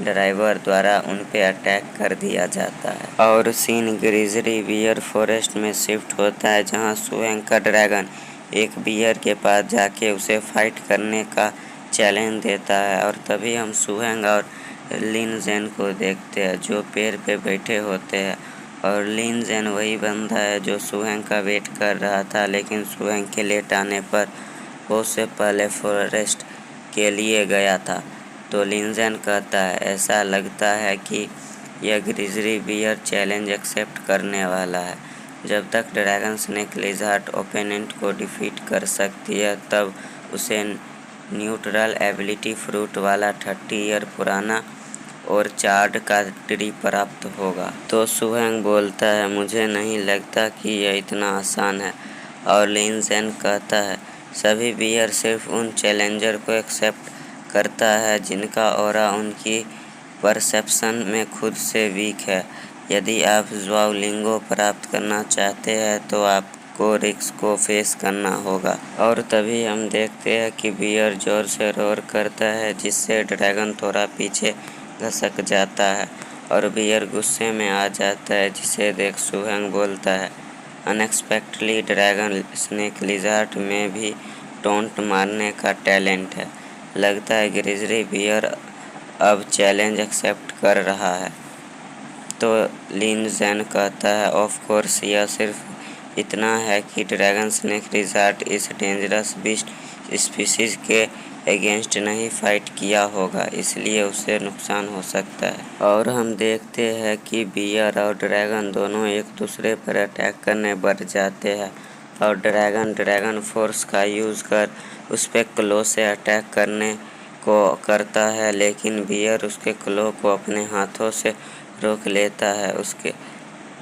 A: ड्राइवर द्वारा उन पे अटैक कर दिया जाता है। और सीन ग्रिजली बियर फॉरेस्ट में शिफ्ट होता है, जहाँ सुहेंग का ड्रैगन एक बियर के पास जाके उसे फाइट करने का चैलेंज देता है। और तभी हम सुहेंग और लिन ज़ेन को देखते हैं, जो पेड़ पे बैठे होते हैं। और लिन ज़ेन वही बंदा है जो सुहेंग का वेट कर रहा था, लेकिन सुहेंग के लेट आने पर वो उससे पहले फॉरेस्ट के लिए गया था। तो लिंजन कहता है, ऐसा लगता है कि यह ग्रिजली बियर चैलेंज एक्सेप्ट करने वाला है। जब तक ड्रैगन स्नेक लिज़ार्ड ओपोनेंट को डिफीट कर सकती है, तब उसे न्यूट्रल एबिलिटी फ्रूट वाला 30 ईयर पुराना और चार्ड का ट्री प्राप्त होगा। तो सुहेंग बोलता है, मुझे नहीं लगता कि यह इतना आसान है। और लिन ज़ेन कहता है, सभी बियर सिर्फ उन चैलेंजर को एक्सेप्ट करता है जिनका ऑरा उनकी परसेप्शन में खुद से वीक है। यदि आप ज़्वाओलिंगो प्राप्त करना चाहते हैं तो आपको रिस्क को फेस करना होगा। और तभी हम देखते हैं कि बियर जोर से रोर करता है, जिससे ड्रैगन थोड़ा पीछे घसक जाता है और बियर गुस्से में आ जाता है, जिसे देख सुहेंग बोलता है, अनएक्सपेक्टेडली ड्रैगन स्नेक लिज़ार्ड में भी टोंट मारने का टैलेंट है। लगता है ग्रिजली बियर अब चैलेंज एक्सेप्ट कर रहा है। तो लिन ज़ेन कहता है, ऑफ कोर्स यह सिर्फ इतना है कि ड्रैगन स्नेक लिज़ार्ड इस डेंजरस बीस्ट स्पीशीज़ के अगेंस्ट नहीं फाइट किया होगा, इसलिए उसे नुकसान हो सकता है। और हम देखते हैं कि बियर और ड्रैगन दोनों एक दूसरे पर अटैक करने बढ़ जाते हैं और ड्रैगन फोर्स का यूज़ कर उस पर क्लो से अटैक करने को करता है, लेकिन बियर उसके क्लो को अपने हाथों से रोक लेता है।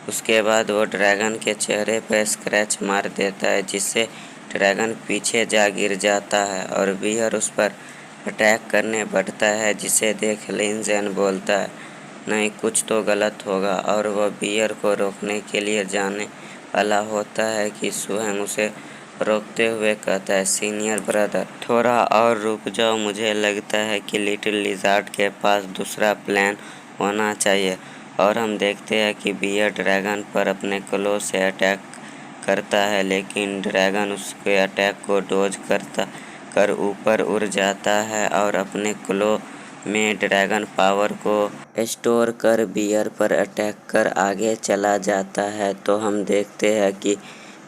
A: उसके बाद वो ड्रैगन के चेहरे पर स्क्रैच मार देता है, जिससे ड्रैगन पीछे जा गिर जाता है और बियर उस पर अटैक करने बढ़ता है, जिसे देख लिन ज़ेन बोलता है, नहीं कुछ तो गलत होगा। और वह बियर को रोकने के लिए जाने वाला होता है कि सुहेंग उसे रोकते हुए कहता है, सीनियर ब्रदर थोड़ा और रुक जाओ, मुझे लगता है कि लिटिल लिज़ार्ड के पास दूसरा प्लान होना चाहिए। और हम देखते हैं कि बियर ड्रैगन पर अपने क्लो से अटैक करता है, लेकिन ड्रैगन उसके अटैक को डोज कर ऊपर उड़ जाता है और अपने क्लो में ड्रैगन पावर को स्टोर कर बियर पर अटैक कर आगे चला जाता है। तो हम देखते हैं कि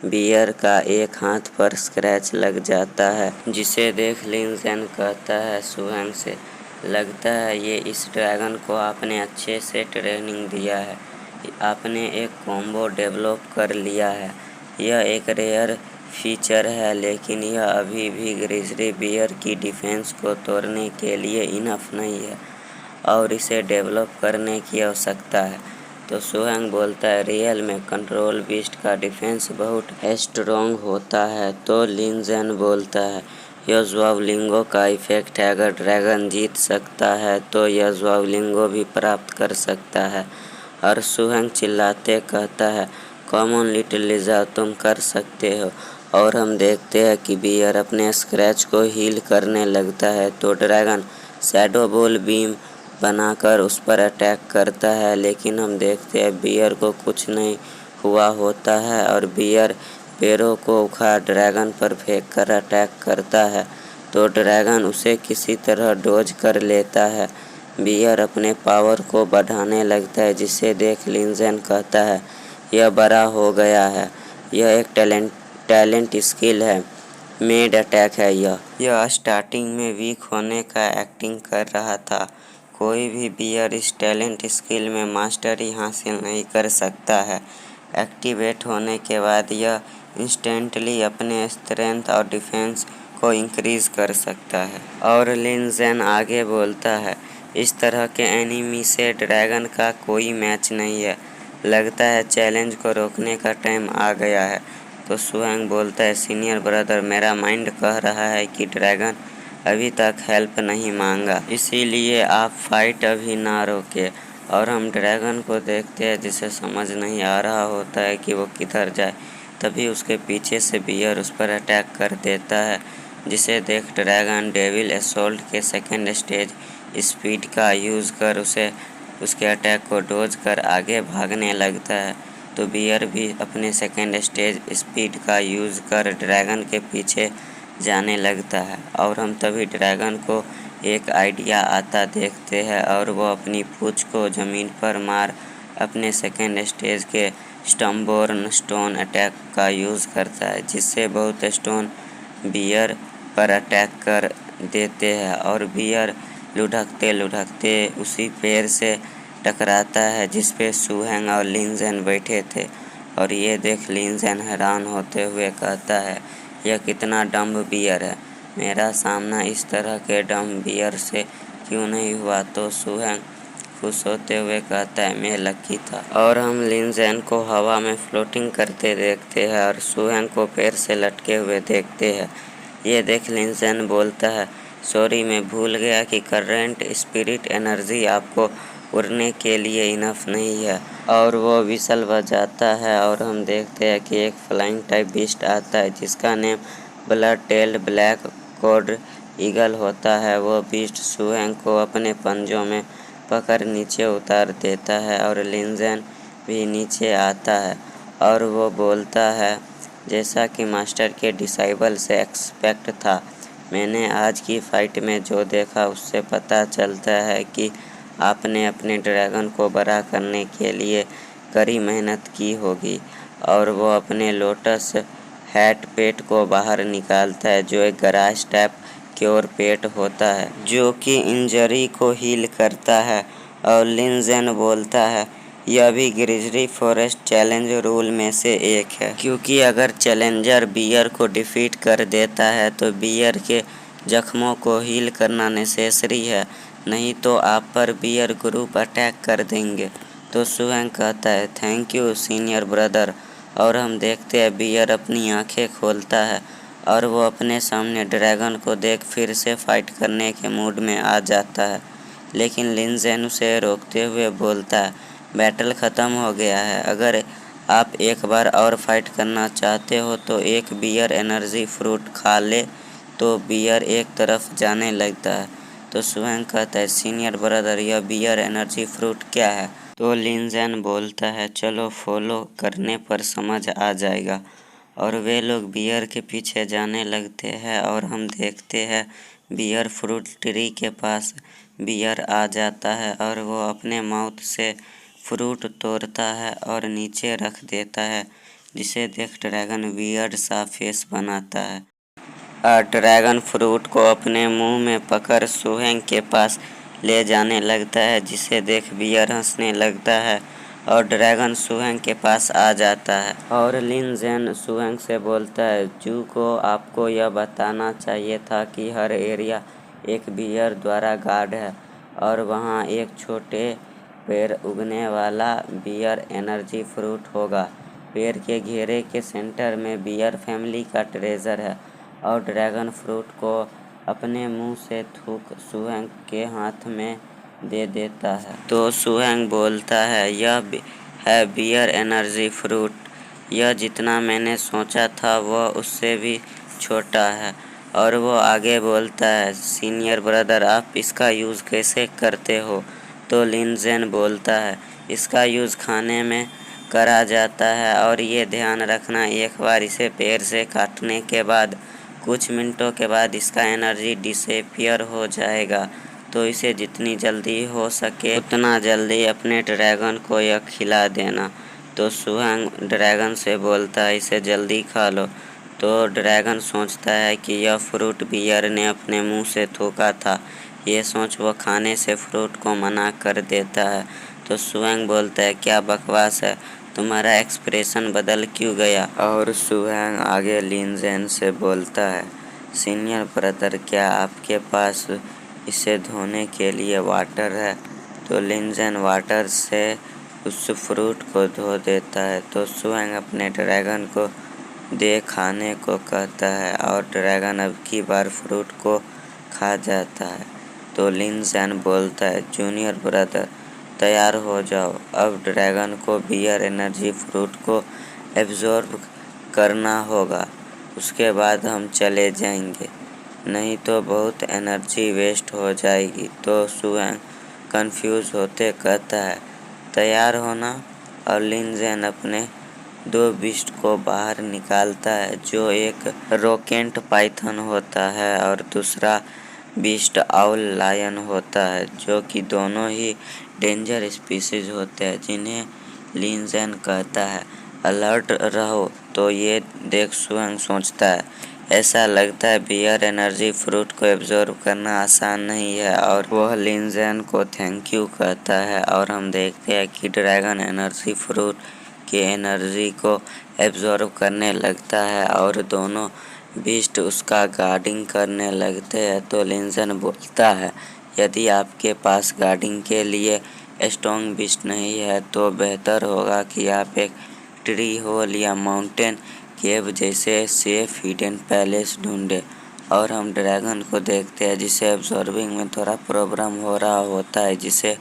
A: बियर का एक हाथ पर स्क्रैच लग जाता है, जिसे देख लिन ज़ेन कहता है सुहेंग से, लगता है ये इस ड्रैगन को आपने अच्छे से ट्रेनिंग दिया है, आपने एक कॉम्बो डेवलप कर लिया है। यह एक रेयर फीचर है, लेकिन यह अभी भी ग्रिजली बियर की डिफेंस को तोड़ने के लिए इनफ नहीं है और इसे डेवलप करने की आवश्यकता है। तो सुहेंग बोलता है, रियल में कंट्रोल बीस्ट का डिफेंस बहुत स्ट्रॉन्ग होता है। तो लिन ज़ेन बोलता है, यह ज़्वाओलिंगो का इफेक्ट है, अगर ड्रैगन जीत सकता है तो यह ज़्वाओलिंगो भी प्राप्त कर सकता है। और सुहेंग चिल्लाते कहता है, कम ऑन लिटिल लिज़ार्ड, तुम कर सकते हो। और हम देखते हैं कि बियर अपने स्क्रैच को हील करने लगता है। तो ड्रैगन शैडो बॉल बीम बनाकर उस पर अटैक करता है, लेकिन हम देखते हैं बियर को कुछ नहीं हुआ होता है और बियर पैरों को उखाड़ ड्रैगन पर फेंक कर अटैक करता है। तो ड्रैगन उसे किसी तरह डोज कर लेता है। बियर अपने पावर को बढ़ाने लगता है, जिसे देख लिन ज़ेन कहता है, यह बड़ा हो गया है, यह एक टैलेंट स्किल है, मेड अटैक है। यह स्टार्टिंग में वीक होने का एक्टिंग कर रहा था। कोई भी बियर इस टैलेंट स्किल में मास्टरी हासिल नहीं कर सकता है। एक्टिवेट होने के बाद यह इंस्टेंटली अपने स्ट्रेंथ और डिफेंस को इंक्रीज कर सकता है। और लिन ज़ेन आगे बोलता है, इस तरह के एनिमी से ड्रैगन का कोई मैच नहीं है, लगता है चैलेंज को रोकने का टाइम आ गया है। तो सुहेंग बोलता है, सीनियर ब्रदर मेरा माइंड कह रहा है कि ड्रैगन अभी तक हेल्प नहीं मांगा, इसीलिए आप फाइट अभी ना रोके। और हम ड्रैगन को देखते हैं, जिसे समझ नहीं आ रहा होता है कि वो किधर जाए। तभी उसके पीछे से बियर उस पर अटैक कर देता है, जिसे देख ड्रैगन डेविल असॉल्ट के सेकेंड स्टेज स्पीड का यूज़ कर उसके अटैक को डोज कर आगे भागने लगता है। तो बियर भी अपने सेकेंड स्टेज स्पीड का यूज़ कर ड्रैगन के पीछे जाने लगता है। और हम तभी ड्रैगन को एक आइडिया आता देखते हैं और वो अपनी पूंछ को ज़मीन पर मार अपने सेकेंड स्टेज के स्टम्बोर्न स्टोन अटैक का यूज़ करता है, जिससे बहुत स्टोन बियर पर अटैक कर देते हैं और बियर लुढ़कते लुढ़कते उसी पेड़ से टकराता है जिस पे सुहेंग और लिनज़ेन बैठे थे। और ये देख लिनज़ेन हैरान होते हुए कहता है, यह कितना डम्ब बियर है, मेरा सामना इस तरह के डम्ब बियर से क्यों नहीं हुआ। तो सुहेंग खुश होते हुए कहता है, मैं लकी था। और हम लिनज़ेन को हवा में फ्लोटिंग करते देखते हैं और सुहेंग को पैर से लटके हुए देखते हैं। ये देख लिनज़ेन बोलता है, सॉरी, मैं भूल गया कि करंट स्पिरिट एनर्जी आपको उड़ने के लिए इनफ नहीं है। और वो विसल बजाता है और हम देखते हैं कि एक फ्लाइंग टाइप बीस्ट आता है जिसका name blood tailed black code eagle होता है। वो बीस्ट सुहेंग को अपने पंजों में पकड़ नीचे उतार देता है और लिनज़ेन भी नीचे आता है। और वो बोलता है, जैसा कि मास्टर के डिसाइबल से एक्सपेक्ट था, मैंने आज की फ़ाइट में जो देखा उससे पता चलता है कि आपने अपने ड्रैगन को बड़ा करने के लिए कड़ी मेहनत की होगी। और वो अपने लोटस हैट पेट को बाहर निकालता है जो एक गराज टाइप क्योर पेट होता है जो कि इंजरी को हील करता है। और लिनज़ेन बोलता है, यह भी ग्रिजली फॉरेस्ट चैलेंज रूल में से एक है, क्योंकि अगर चैलेंजर बियर को डिफीट कर देता है तो बियर के जख्मों को हील करना नेसेसरी है, नहीं तो आप पर बियर ग्रुप अटैक कर देंगे। तो सुहेंग कहता है, थैंक यू सीनियर ब्रदर। और हम देखते हैं बियर अपनी आंखें खोलता है और वो अपने सामने ड्रैगन को देख फिर से फाइट करने के मूड में आ जाता है। लेकिन लिनज़ेन उसे रोकते हुए बोलता है, बैटल ख़त्म हो गया है, अगर आप एक बार और फाइट करना चाहते हो तो एक बियर एनर्जी फ्रूट खा ले। तो बियर एक तरफ जाने लगता है। तो सुहेंग कहता है, सीनियर ब्रदर, यह बियर एनर्जी फ्रूट क्या है। तो लिनज़ेन बोलता है, चलो फॉलो करने पर समझ आ जाएगा। और वे लोग बियर के पीछे जाने लगते हैं और हम देखते हैं बियर फ्रूट ट्री के पास बियर आ जाता है और वो अपने माउथ से फ्रूट तोड़ता है और नीचे रख देता है, जिसे देख ड्रैगन वियर्ड सा फेस बनाता है। ड्रैगन फ्रूट को अपने मुंह में पकड़ सुहेंग के पास ले जाने लगता है, जिसे देख बियर हंसने लगता है और ड्रैगन सुहेंग के पास आ जाता है। और लिनज़ेन सुहेंग से बोलता है, जू को आपको यह बताना चाहिए था कि हर एरिया एक बियर द्वारा गार्ड है और वहाँ एक छोटे पेड़ उगने वाला बियर एनर्जी फ्रूट होगा। पेड़ के घेरे के सेंटर में बियर फैमिली का ट्रेजर है। और ड्रैगन फ्रूट को अपने मुंह से थूक सुहेंग के हाथ में दे देता है। तो सुहेंग बोलता है, यह है बियर एनर्जी फ्रूट, यह जितना मैंने सोचा था वह उससे भी छोटा है। और वो आगे बोलता है, सीनियर ब्रदर, आप इसका यूज़ कैसे करते हो। तो लिनज़ेन बोलता है, इसका यूज़ खाने में करा जाता है और ये ध्यान रखना, एक बार इसे पेड़ से काटने के बाद कुछ मिनटों के बाद इसका एनर्जी डिसअपीयर हो जाएगा। तो इसे जितनी जल्दी हो सके उतना जल्दी अपने ड्रैगन को यह खिला देना। तो सुहेंग ड्रैगन से बोलता है, इसे जल्दी खा लो। तो ड्रैगन सोचता है कि यह फ्रूट बियर ने अपने मुंह से थूका था। ये सोच वो खाने से फ्रूट को मना कर देता है। तो सुहेंग बोलता है, क्या बकवास है, तुम्हारा एक्सप्रेशन बदल क्यों गया। और सुहेंग आगे लिनज़ेन से बोलता है, सीनियर ब्रदर, क्या आपके पास इसे धोने के लिए वाटर है। तो लिनज़ेन वाटर से उस फ्रूट को धो देता है। तो सुहेंग अपने ड्रैगन को दे खाने को कहता है और ड्रैगन अब की बार फ्रूट को खा जाता है। तो लिनज़ेन बोलता है, जूनियर ब्रदर, तैयार हो जाओ, अब ड्रैगन को बियर एनर्जी फ्रूट को एब्जॉर्ब करना होगा, उसके बाद हम चले जाएंगे, नहीं तो बहुत एनर्जी वेस्ट हो जाएगी। तो सुहेंग कंफ्यूज होते कहता है, तैयार होना। और लिनज़ेन अपने दो बीस्ट को बाहर निकालता है, जो एक रोकेंट पाइथन होता है और दूसरा बीस्ट आउल लायन होता है, जो कि दोनों ही डेंजर स्पीसीज होते हैं, जिन्हें लिनज़ेन कहता है, अलर्ट रहो। तो ये देख सुहेंग सोचता है, ऐसा लगता है बियर एनर्जी फ्रूट को एब्जॉर्ब करना आसान नहीं है और वह लिंजन को थैंक यू कहता है। और हम देखते हैं कि ड्रैगन एनर्जी फ्रूट की एनर्जी को एब्जॉर्ब करने लगता है और दोनों बीस्ट उसका गार्डिंग करने लगते हैं। तो लिंजन बोलता है, यदि आपके पास गार्डिंग के लिए स्ट्रॉन्ग बीस्ट नहीं है तो बेहतर होगा कि आप एक ट्री होल या माउंटेन केव जैसे सेफ हिडन पैलेस ढूंढे। और हम ड्रैगन को देखते हैं जिसे एब्जॉर्बिंग में थोड़ा प्रॉब्लम हो रहा होता है, जिसे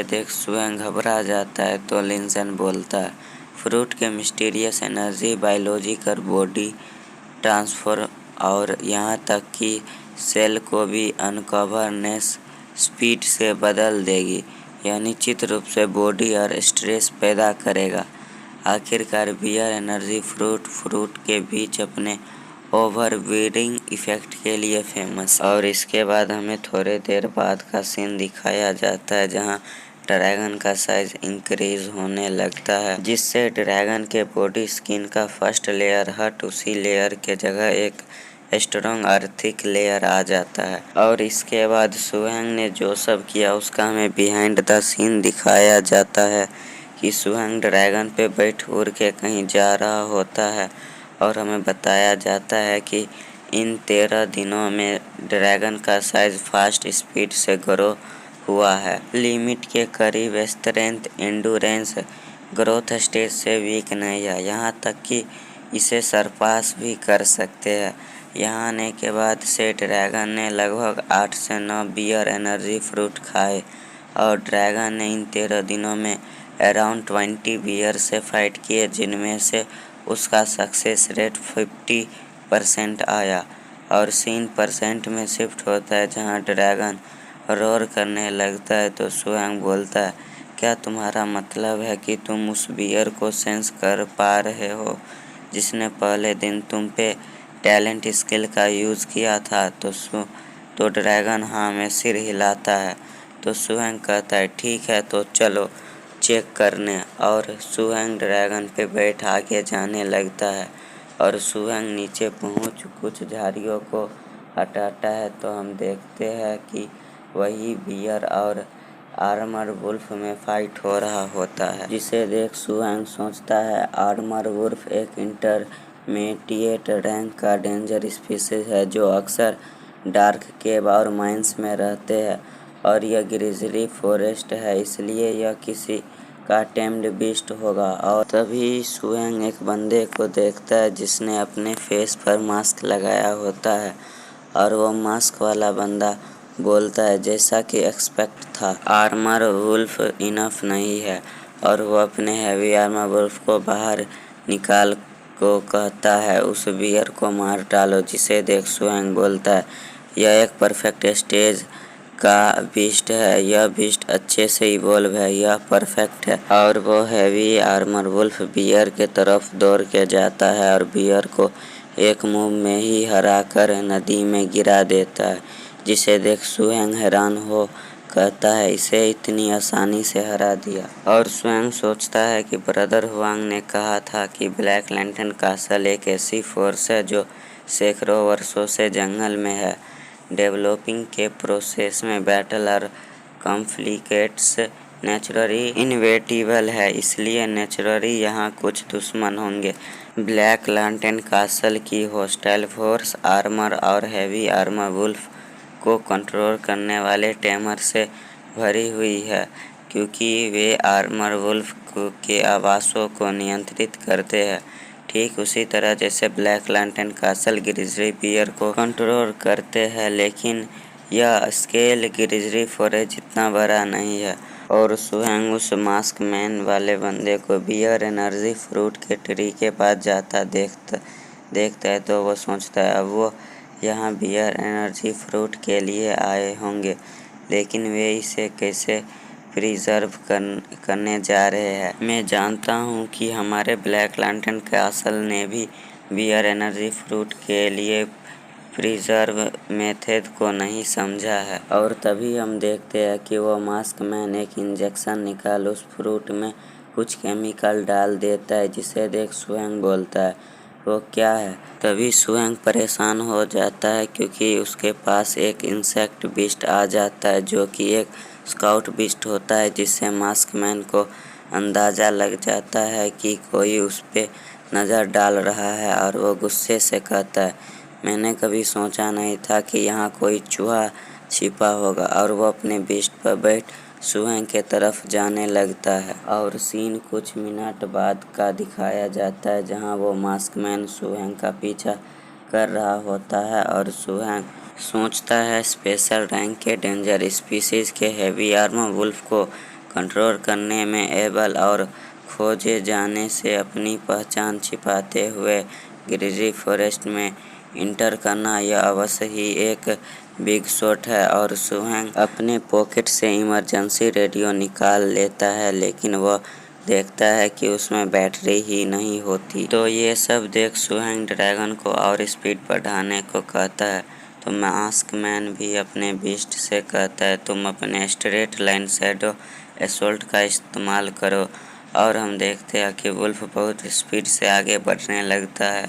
A: देख स्वयं घबरा जाता है। तो लिंजन बोलता है, फ्रूट के mysterious energy biological body transfer और यहाँ तक कि सेल को भी अनकवरनेस स्पीड से बदल देगी। यह निश्चित रूप से बॉडी और स्ट्रेस पैदा करेगा। आखिरकार बियर एनर्जी फ्रूट के बीच अपने ओवरब्रीडिंग इफेक्ट के लिए फेमस। और इसके बाद हमें थोड़े देर बाद का सीन दिखाया जाता है जहां ड्रैगन का साइज इंक्रीज होने लगता है, जिससे ड्रैगन के बॉडी स्किन का फर्स्ट लेयर हट उसी लेयर के जगह एक स्ट्रॉन्ग अर्थिक लेयर आ जाता है। और इसके बाद सुहेंग ने जो सब किया उसका हमें बिहाइंड द सीन दिखाया जाता है कि सुहेंग ड्रैगन पे बैठ उड़ के कहीं जा रहा होता है और हमें बताया जाता है कि इन 13 दिनों में ड्रैगन का साइज फास्ट स्पीड से ग्रो हुआ है, लिमिट के करीब। स्ट्रेंथ एंडुरेंस ग्रोथ स्टेज से वीक नहीं है, यहाँ तक कि इसे सरपास भी कर सकते हैं। यहाँ आने के बाद से ड्रैगन ने लगभग 8 से 9 बियर एनर्जी फ्रूट खाए और ड्रैगन ने इन 13 दिनों में अराउंड 20 बियर से फाइट किए, जिनमें से उसका सक्सेस रेट 50% आया और सीन परसेंट में शिफ्ट होता है जहाँ ड्रैगन रोर करने लगता है। तो सुहेंग बोलता है, क्या तुम्हारा मतलब है कि तुम उस बियर को सेंस कर पा रहे हो जिसने पहले दिन तुम पे टैलेंट स्किल का यूज़ किया था? तो ड्रैगन हाँ में सिर हिलाता है। तो सुहेंग कहता है, ठीक है तो चलो चेक करने। और सुहेंग ड्रैगन पे बैठ आगे जाने लगता है और सुहेंग नीचे पहुंच कुछ झाड़ियों को हटाता है। तो हम देखते हैं कि वही बियर और आर्मर वुल्फ में फाइट हो रहा होता है, जिसे देख सुहेंग सोचता है आर्मर वुल्फ एक इंटरमीडिएट रैंक का डेंजर स्पीशीज है जो अक्सर डार्क केव और माइंस में रहते हैं और यह ग्रिजली फॉरेस्ट है, इसलिए यह किसी का टेम्ड बीस्ट होगा। और तभी सुहेंग एक बंदे को देखता है जिसने अपने फेस पर मास्क लगाया होता है और वो मास्क वाला बंदा बोलता है, जैसा कि एक्सपेक्ट था आर्मर वुल्फ इनफ नहीं है। और वो अपने हैवी आर्मर वुल्फ को बाहर निकाल को कहता है, उस बियर को मार डालो। जिसे देख सुहेंग बोलता है, यह एक परफेक्ट स्टेज का बीस्ट है, यह बीस्ट अच्छे से इवॉल्व है, यह परफेक्ट है। और वो हैवी आर्मर वुल्फ बियर के तरफ दौड़ के जाता है और बियर को एक मूव में ही हरा कर नदी में गिरा देता है। जिसे देख सुहेंग हैरान हो कहता है, इसे इतनी आसानी से हरा दिया। और स्वयं सोचता है कि ब्रदर हुआंग ने कहा था कि ब्लैक लैंटर्न कासल एक ऐसी फोर्स है जो सैकड़ों वर्षों से जंगल में है, डेवलपिंग के प्रोसेस में बैटल और कॉन्फ्लिक्ट्स नेचुरली इनवेटिबल है, इसलिए नेचुरली यहाँ कुछ दुश्मन होंगे। ब्लैक लैंटर्न कासल की हॉस्टाइल फोर्स आर्मर और हैवी आर्मर वुल्फ को कंट्रोल करने वाले टेमर से भरी हुई है, क्योंकि वे आर्मर वुल्फ के आवासों को नियंत्रित करते हैं, ठीक उसी तरह जैसे black lantern castle grizzly bear को कंट्रोल करते हैं। लेकिन यह स्केल ग्रिजली फॉरेस्ट जितना बड़ा नहीं है। और सुहेंग उस मास्क मैन वाले बंदे को बियर एनर्जी फ्रूट के ट्री के पास जाता देखता है तो वो सोचता है अब वो यहाँ बियर एनर्जी फ्रूट के लिए आए होंगे, लेकिन वे इसे कैसे प्रिजर्व करने जा रहे हैं। मैं जानता हूँ कि हमारे ब्लैक लैंटर्न कासल ने भी बियर एनर्जी फ्रूट के लिए प्रिजर्व मेथड को नहीं समझा है। और तभी हम देखते हैं कि वो मास्क मैन एक इंजेक्शन निकाल उस फ्रूट में कुछ केमिकल डाल देता है, जिसे देख सुहेंग बोलता है, वो क्या है। तभी सुहेंग परेशान हो जाता है क्योंकि उसके पास एक इंसेक्ट बीस्ट आ जाता है जो कि एक स्काउट बीस्ट होता है, जिससे मास्कमैन को अंदाज़ा लग जाता है कि कोई उस पे नज़र डाल रहा है और वो गुस्से से कहता है, मैंने कभी सोचा नहीं था कि यहाँ कोई चूहा छिपा होगा। और वो अपने बीस्ट पर बैठ सुहेंग के तरफ जाने लगता है। और सीन कुछ मिनट बाद का दिखाया जाता है जहाँ वो मास्कमैन सुहेंग का पीछा कर रहा होता है और सुहेंग सोचता है स्पेशल रैंक के डेंजर स्पीसीज के हेवी आर्मर वुल्फ को कंट्रोल करने में एबल और खोजे जाने से अपनी पहचान छिपाते हुए ग्रीजली फॉरेस्ट में इंटर करना यह अवश्य ही एक बिग शॉट है। और सुहेंग अपने पॉकेट से इमरजेंसी रेडियो निकाल लेता है, लेकिन वह देखता है कि उसमें बैटरी ही नहीं होती। तो ये सब देख सुहेंग ड्रैगन को और स्पीड बढ़ाने को कहता है। तो मास्कमैन भी अपने बीस्ट से कहता है, तुम अपने स्ट्रेट लाइन शैडो असॉल्ट का इस्तेमाल करो। और हम देखते हैं कि वुल्फ बहुत स्पीड से आगे बढ़ने लगता है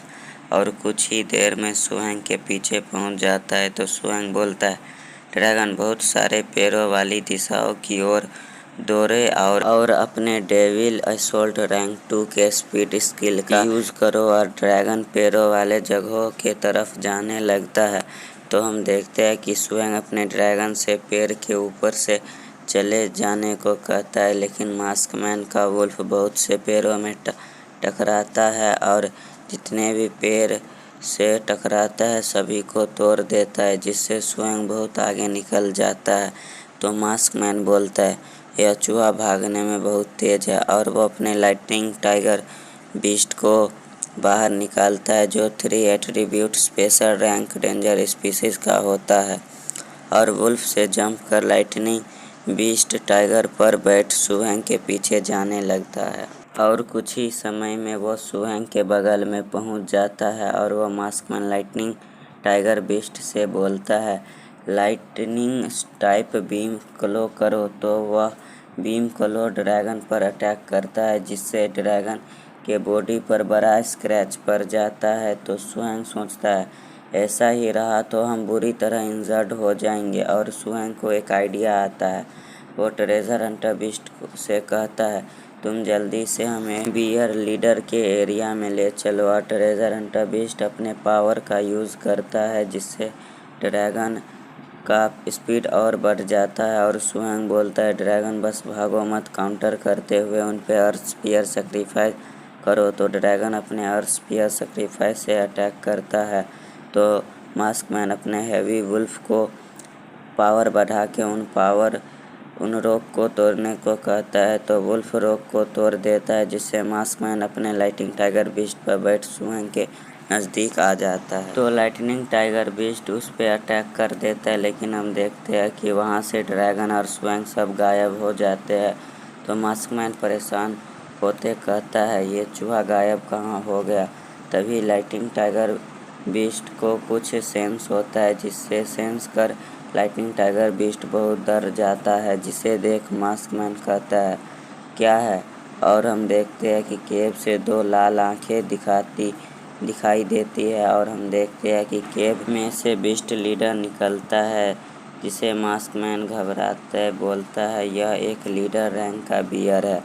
A: और कुछ ही देर में सुहेंग के पीछे पहुंच जाता है। तो सुहेंग बोलता है, ड्रैगन बहुत सारे पैरों वाली दिशाओं की ओर दौड़े और अपने डेविल असॉल्ट रैंक 2 के स्पीड स्किल का यूज़ करो और ड्रैगन पैरों वाले जगहों के तरफ जाने लगता है। तो हम देखते हैं कि सुहेंग अपने ड्रैगन से पैर के ऊपर से चले जाने को कहता है, लेकिन मास्कमैन का वुल्फ बहुत से पैरों में टकराता है और जितने भी पैर से टकराता है सभी को तोड़ देता है, जिससे सुहेंग बहुत आगे निकल जाता है। तो मास्कमैन बोलता है, यह चूहा भागने में बहुत तेज़ है और वो अपने लाइटनिंग टाइगर बीस्ट को बाहर निकालता है जो 3 attribute special rank danger species का होता है और वुल्फ से जंप कर लाइटनिंग बीस्ट टाइगर पर बैठ सुहेंग के पीछे जाने लगता है। और कुछ ही समय में वो सुहेंग के बगल में पहुंच जाता है और वह मास्कमैन लाइटनिंग टाइगर बीस्ट से बोलता है, लाइटनिंग टाइप बीम क्लो करो। तो वह बीम क्लो ड्रैगन पर अटैक करता है, जिससे ड्रैगन के बॉडी पर बड़ा स्क्रैच पड़ जाता है। तो सुहेंग सोचता है, ऐसा ही रहा तो हम बुरी तरह इंजर्ड हो जाएंगे। और सुहेंग को एक आइडिया आता है। वो ट्रेजर हंटर बीस्ट से कहता है, तुम जल्दी से हमें बियर लीडर के एरिया में ले चलो। और ट्रेजर हंटर बीस्ट अपने पावर का यूज़ करता है, जिससे ड्रैगन का स्पीड और बढ़ जाता है। और सुहेंग बोलता है, ड्रैगन बस भागो मत, काउंटर करते हुए उन पे अर्थ स्पीयर सेक्रीफाइस करो। तो ड्रैगन अपने अर्थ स्पीयर सेक्रीफाइस से अटैक करता है। तो मास्कमैन अपने हैवी वुल्फ को पावर बढ़ा के उन रॉक को तोड़ने को कहता है। तो वुल्फ रॉक को तोड़ देता है, जिससे मास्कमैन अपने लाइटनिंग टाइगर बीस्ट पर बैठ सुहेंग के नज़दीक आ जाता है। तो लाइटनिंग टाइगर बीस्ट उस पर अटैक कर देता है, लेकिन हम देखते हैं कि वहाँ से ड्रैगन और सुहेंग सब गायब हो जाते हैं। तो मास्कमैन परेशान होते कहता है, ये चूहा गायब कहाँ हो गया। तभी लाइटनिंग टाइगर बीस्ट को कुछ सेंस होता है, जिससे सेंस कर लाइटनिंग टाइगर बीस्ट बहुत डर जाता है, जिसे देख मास्कमैन कहता है, क्या है। और हम देखते हैं कि केव से 2 लाल आंखें दिखाई देती है और हम देखते हैं कि केव में से बीस्ट लीडर निकलता है, जिसे मास्कमैन घबराते बोलता है, यह एक लीडर रैंक का बियर है,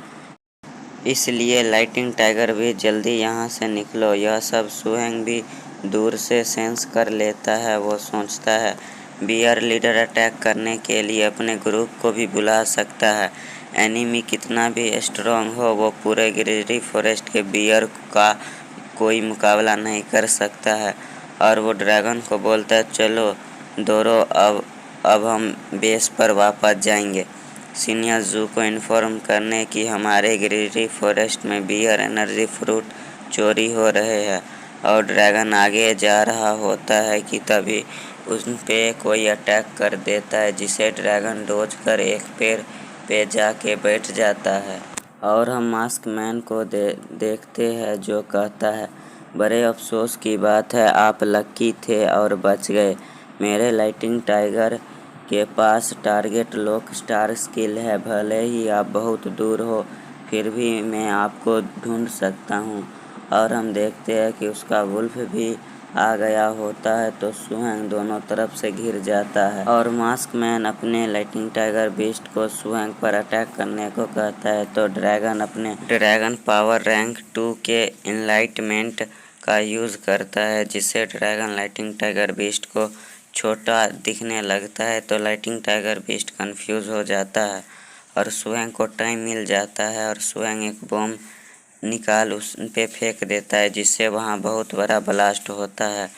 A: इसलिए लाइटनिंग टाइगर भी जल्दी यहाँ से निकलो। यह सब सुहेंग भी दूर से सेंस कर लेता है। वो सोचता है, बियर लीडर अटैक करने के लिए अपने ग्रुप को भी बुला सकता है। एनिमी कितना भी स्ट्रॉन्ग हो, वो पूरे ग्रीजली फॉरेस्ट के बियर का कोई मुकाबला नहीं कर सकता है। और वो ड्रैगन को बोलता है, चलो दौड़ो, अब हम बेस पर वापस जाएंगे सीनियर जू को इन्फॉर्म करने की हमारे ग्रीजली फॉरेस्ट में बियर एनर्जी फ्रूट चोरी हो रहे हैं। और ड्रैगन आगे जा रहा होता है कि तभी उन पे कोई अटैक कर देता है, जिसे ड्रैगन डोज कर एक पेड़ पे जाके बैठ जाता है। और हम मास्कमैन को देखते हैं जो कहता है, बड़े अफसोस की बात है, आप लकी थे और बच गए। मेरे लाइटनिंग टाइगर के पास टारगेट लॉक स्टार स्किल है, भले ही आप बहुत दूर हो फिर भी मैं आपको ढूंढ सकता हूँ। और हम देखते हैं कि उसका वुल्फ भी आ गया होता है, तो सुहेंग दोनों तरफ से घिर जाता है और मास्क मैन अपने लाइटिंग टाइगर बीस्ट को सुहेंग पर अटैक करने को कहता है। तो ड्रैगन अपने ड्रैगन पावर रैंक 2 के इनलाइटमेंट का यूज़ करता है, जिससे ड्रैगन लाइटिंग टाइगर बीस्ट को छोटा दिखने लगता है। तो लाइटिंग टाइगर बीस्ट कंफ्यूज हो जाता है और सुहेंग को टाइम मिल जाता है और सुहेंग एक बम निकाल उस पे फेंक देता है, जिससे वहाँ बहुत बड़ा ब्लास्ट होता है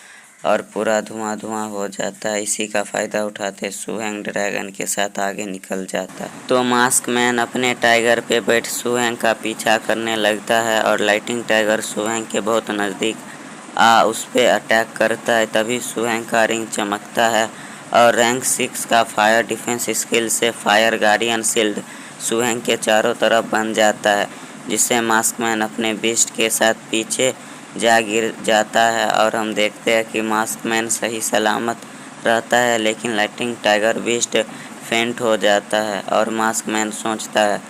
A: और पूरा धुआं धुआं हो जाता है। इसी का फ़ायदा उठाते सुहेंग ड्रैगन के साथ आगे निकल जाता है। तो मास्क मैन अपने टाइगर पे बैठ सुहेंग का पीछा करने लगता है और लाइटिंग टाइगर सुहेंग के बहुत नज़दीक उस पे अटैक करता है। तभी सुहेंग का रिंग चमकता है और रैंक 6 का फायर डिफेंस स्किल से फायर गार्डियन शील्ड सुहेंग के चारों तरफ बन जाता है, जिससे मास्कमैन अपने बीस्ट के साथ पीछे जा गिर जाता है और हम देखते हैं कि मास्कमैन सही सलामत रहता है, लेकिन लाइटिंग टाइगर बीस्ट फेंट हो जाता है और मास्कमैन सोचता है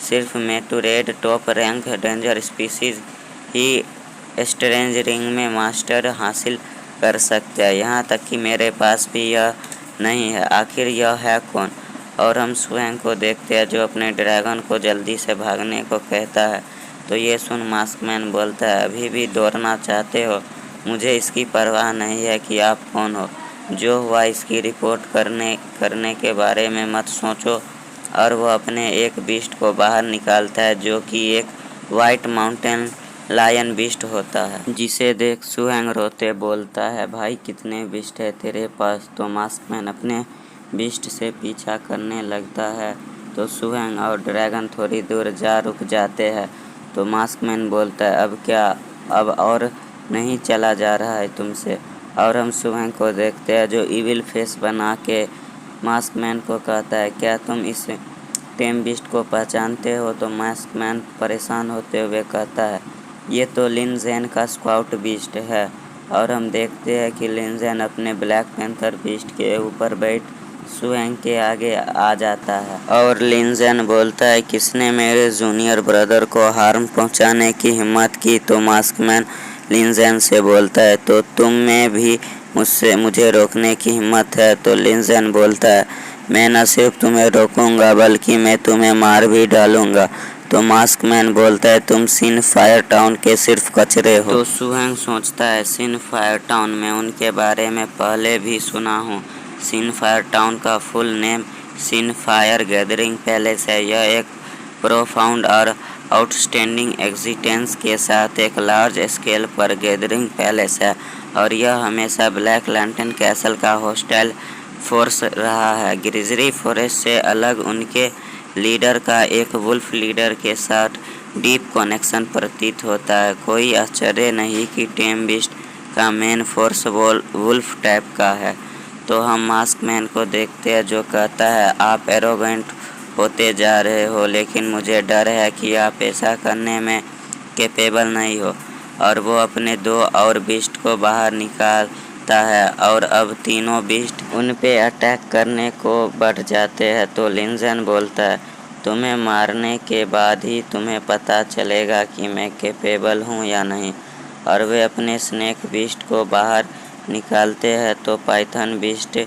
A: सिर्फ मेटूरेड टॉप रैंक डेंजर स्पीसीज ही स्ट्रेंज रिंग में मास्टर हासिल कर सकते हैं, यहाँ तक कि मेरे पास भी यह नहीं है। आखिर यह है कौन? और हम सुहेंग को देखते हैं जो अपने ड्रैगन को जल्दी से भागने को कहता है। तो ये सुन मास्कमैन बोलता है, अभी भी दौड़ना चाहते हो? मुझे इसकी परवाह नहीं है कि आप कौन हो। जो हुआ इसकी रिपोर्ट करने के बारे में मत सोचो। और वो अपने एक बीस्ट को बाहर निकालता है, जो कि एक वाइट माउंटेन लायन बीस्ट होता है, जिसे देख सुहेंग रोते बोलता है, भाई कितने बीस्ट है तेरे पास? तो मास्कमैन अपने बीस्ट से पीछा करने लगता है। तो सुहेंग और ड्रैगन थोड़ी दूर जा रुक जाते हैं। तो मास्कमैन बोलता है, अब क्या, अब और नहीं चला जा रहा है तुमसे? और हम सुहेंग को देखते हैं जो इविल फेस बना के मास्कमैन को कहता है, क्या तुम इस टेम बीस्ट को पहचानते हो? तो मास्कमैन परेशान होते हुए कहता है, ये तो लिन ज़ेन का स्काउट बीस्ट है। और हम देखते हैं कि लिन ज़ेन अपने ब्लैक पैंथर बीस्ट के ऊपर बैठ सुहेंग के आगे आ जाता है और लिन ज़ेन बोलता है, किसने मेरे जूनियर ब्रदर को हार्म पहुंचाने की हिम्मत की? तो मास्कमैन लिन ज़ेन से बोलता है, तो तुम में भी मुझे रोकने की हिम्मत है? तो लिन ज़ेन बोलता है, मैं न सिर्फ तुम्हें रोकूंगा बल्कि मैं तुम्हें मार भी डालूंगा। तो मास्कमैन बोलता है, तुम सिन फायर टाउन के सिर्फ कचरे हो। तो सुहेंग सोचता है, सिन फायर टाउन में उनके बारे में पहले भी सुना हूँ। सिन फायर टाउन का फुल नेम सिन फायर गैदरिंग पैलेस है। यह एक प्रोफाउंड और आउटस्टैंडिंग एग्जिस्टेंस के साथ एक लार्ज स्केल पर गैदरिंग पैलेस है और यह हमेशा ब्लैक लैंटर्न कैसल का हॉस्टाइल फोर्स रहा है। ग्रिजरी फॉरेस्ट से अलग उनके लीडर का एक वुल्फ लीडर के साथ डीप कनेक्शन प्रतीत होता है। कोई आश्चर्य नहीं कि टेम बीस्ट का मेन फोर्स वुल्फ टाइप का है। तो हम मास्कमैन को देखते हैं जो कहता है, आप एरोगेंट होते जा रहे हो, लेकिन मुझे डर है कि आप ऐसा करने में कैपेबल नहीं हो। और वो अपने 2 और बीस्ट को बाहर निकालता है और अब तीनों बीस्ट उन पे अटैक करने को बढ़ जाते हैं। तो लिन ज़ेन बोलता है, तुम्हें मारने के बाद ही तुम्हें पता चलेगा कि मैं कैपेबल हूँ या नहीं। और वे अपने स्नेक बीस्ट को बाहर निकालते हैं। तो पाइथन बीस्ट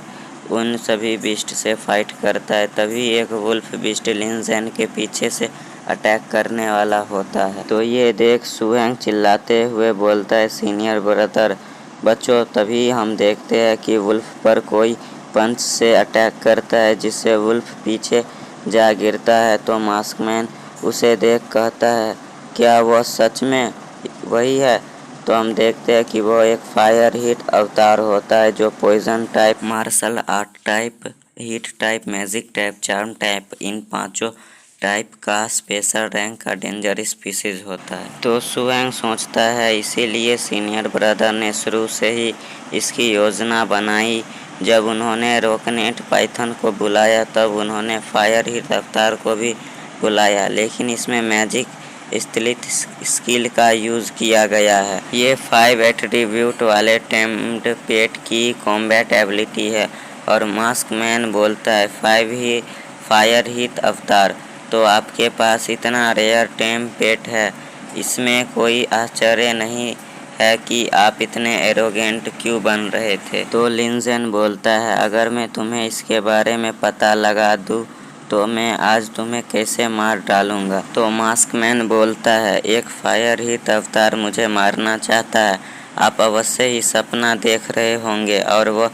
A: उन सभी बीस्ट से फाइट करता है। तभी एक वुल्फ बीस्ट लिन ज़ेन के पीछे से अटैक करने वाला होता है। तो ये देख सुहेंग चिल्लाते हुए बोलता है, सीनियर ब्रदर बच्चों। तभी हम देखते हैं कि वुल्फ पर कोई पंच से अटैक करता है, जिससे वुल्फ पीछे जा गिरता है। तो मास्कमैन उसे देख कहता है, क्या वह सच में वही है? तो हम देखते हैं कि वो एक फायर हिट अवतार होता है जो poison type, martial art type, heat type, magic type, charm type, इन 5 टाइप का स्पेशल रैंक का डेंजर स्पीसीज होता है। तो सुहेंग सोचता है इसीलिए सीनियर ब्रदर ने शुरू से ही इसकी योजना बनाई। जब उन्होंने रोकनेट पाइथन को बुलाया तब उन्होंने फायर हिट अवतार को भी बुलाया, लेकिन इसमें मैजिक स्थिलित स्किल का यूज़ किया गया है। ये 5 एट्रीब्यूट वाले टेम्ड पेट की कॉम्बैट एबिलिटी है। और मास्कमैन बोलता है, 5 ही फायर हिट अवतार, तो आपके पास इतना रेयर टेम पेट है, इसमें कोई आश्चर्य नहीं है कि आप इतने एरोगेंट क्यों बन रहे थे। तो लिंजेन बोलता है, अगर मैं तुम्हें इसके बारे में पता लगा दूँ तो मैं आज तुम्हें कैसे मार डालूंगा। तो मास्कमैन बोलता है, एक फायर हिट अवतार मुझे मारना चाहता है, आप अवश्य ही सपना देख रहे होंगे। और वह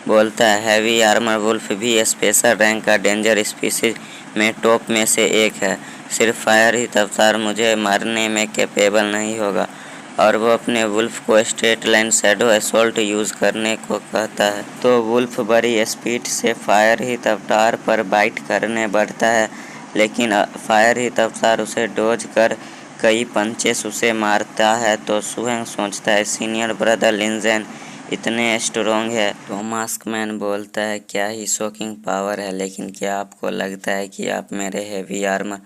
A: बोलता है, हैवी आर्मर वुल्फ भी स्पेशल रैंक का डेंजर स्पीसीज में टॉप में से एक है। सिर्फ फायर हिट अवतार मुझे मारने में कैपेबल नहीं होगा। और वो अपने वुल्फ को straight line shadow assault use करने को कहता है। तो वुल्फ बड़ी स्पीड से फायर हिट अवतार पर बाइट करने बढ़ता है, लेकिन फायर हिट अवतार उसे डोज कर कई पंचेस उसे मारता है। तो सुहेंग सोचता है, सीनियर ब्रदर लिंजेन इतने स्ट्रोंग है। तो मास्कमैन बोलता है, क्या ही शॉकिंग पावर है, लेकिन क्या आपको लगता है कि आप मेरे हेवी आर्मर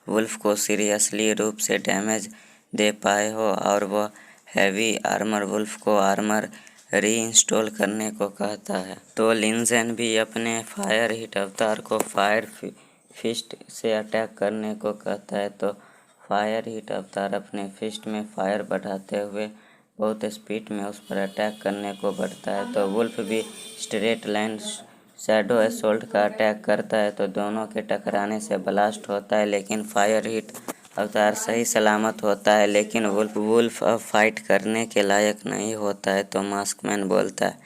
A: वुल्फ को सीरियसली रूप से डैमेज दे पाए हो। और वह हैवी आर्मर वुल्फ को आर्मर रीइंस्टॉल करने को कहता है। तो लिंजेन भी अपने फायर हिट अवतार को फायर फिस्ट से अटैक करने को कहता है। तो फायर हिट अवतार अपने फिस्ट में फायर बढ़ाते हुए बहुत स्पीड में उस पर अटैक करने को बढ़ता है। तो वुल्फ भी स्ट्रेट लाइन शैडो असॉल्ट का अटैक करता है। तो दोनों के टकराने से ब्लास्ट होता है, लेकिन फायर हिट अवतार सही सलामत होता है, लेकिन वुल्फ अब फाइट करने के लायक नहीं होता है। तो मास्कमैन बोलता है,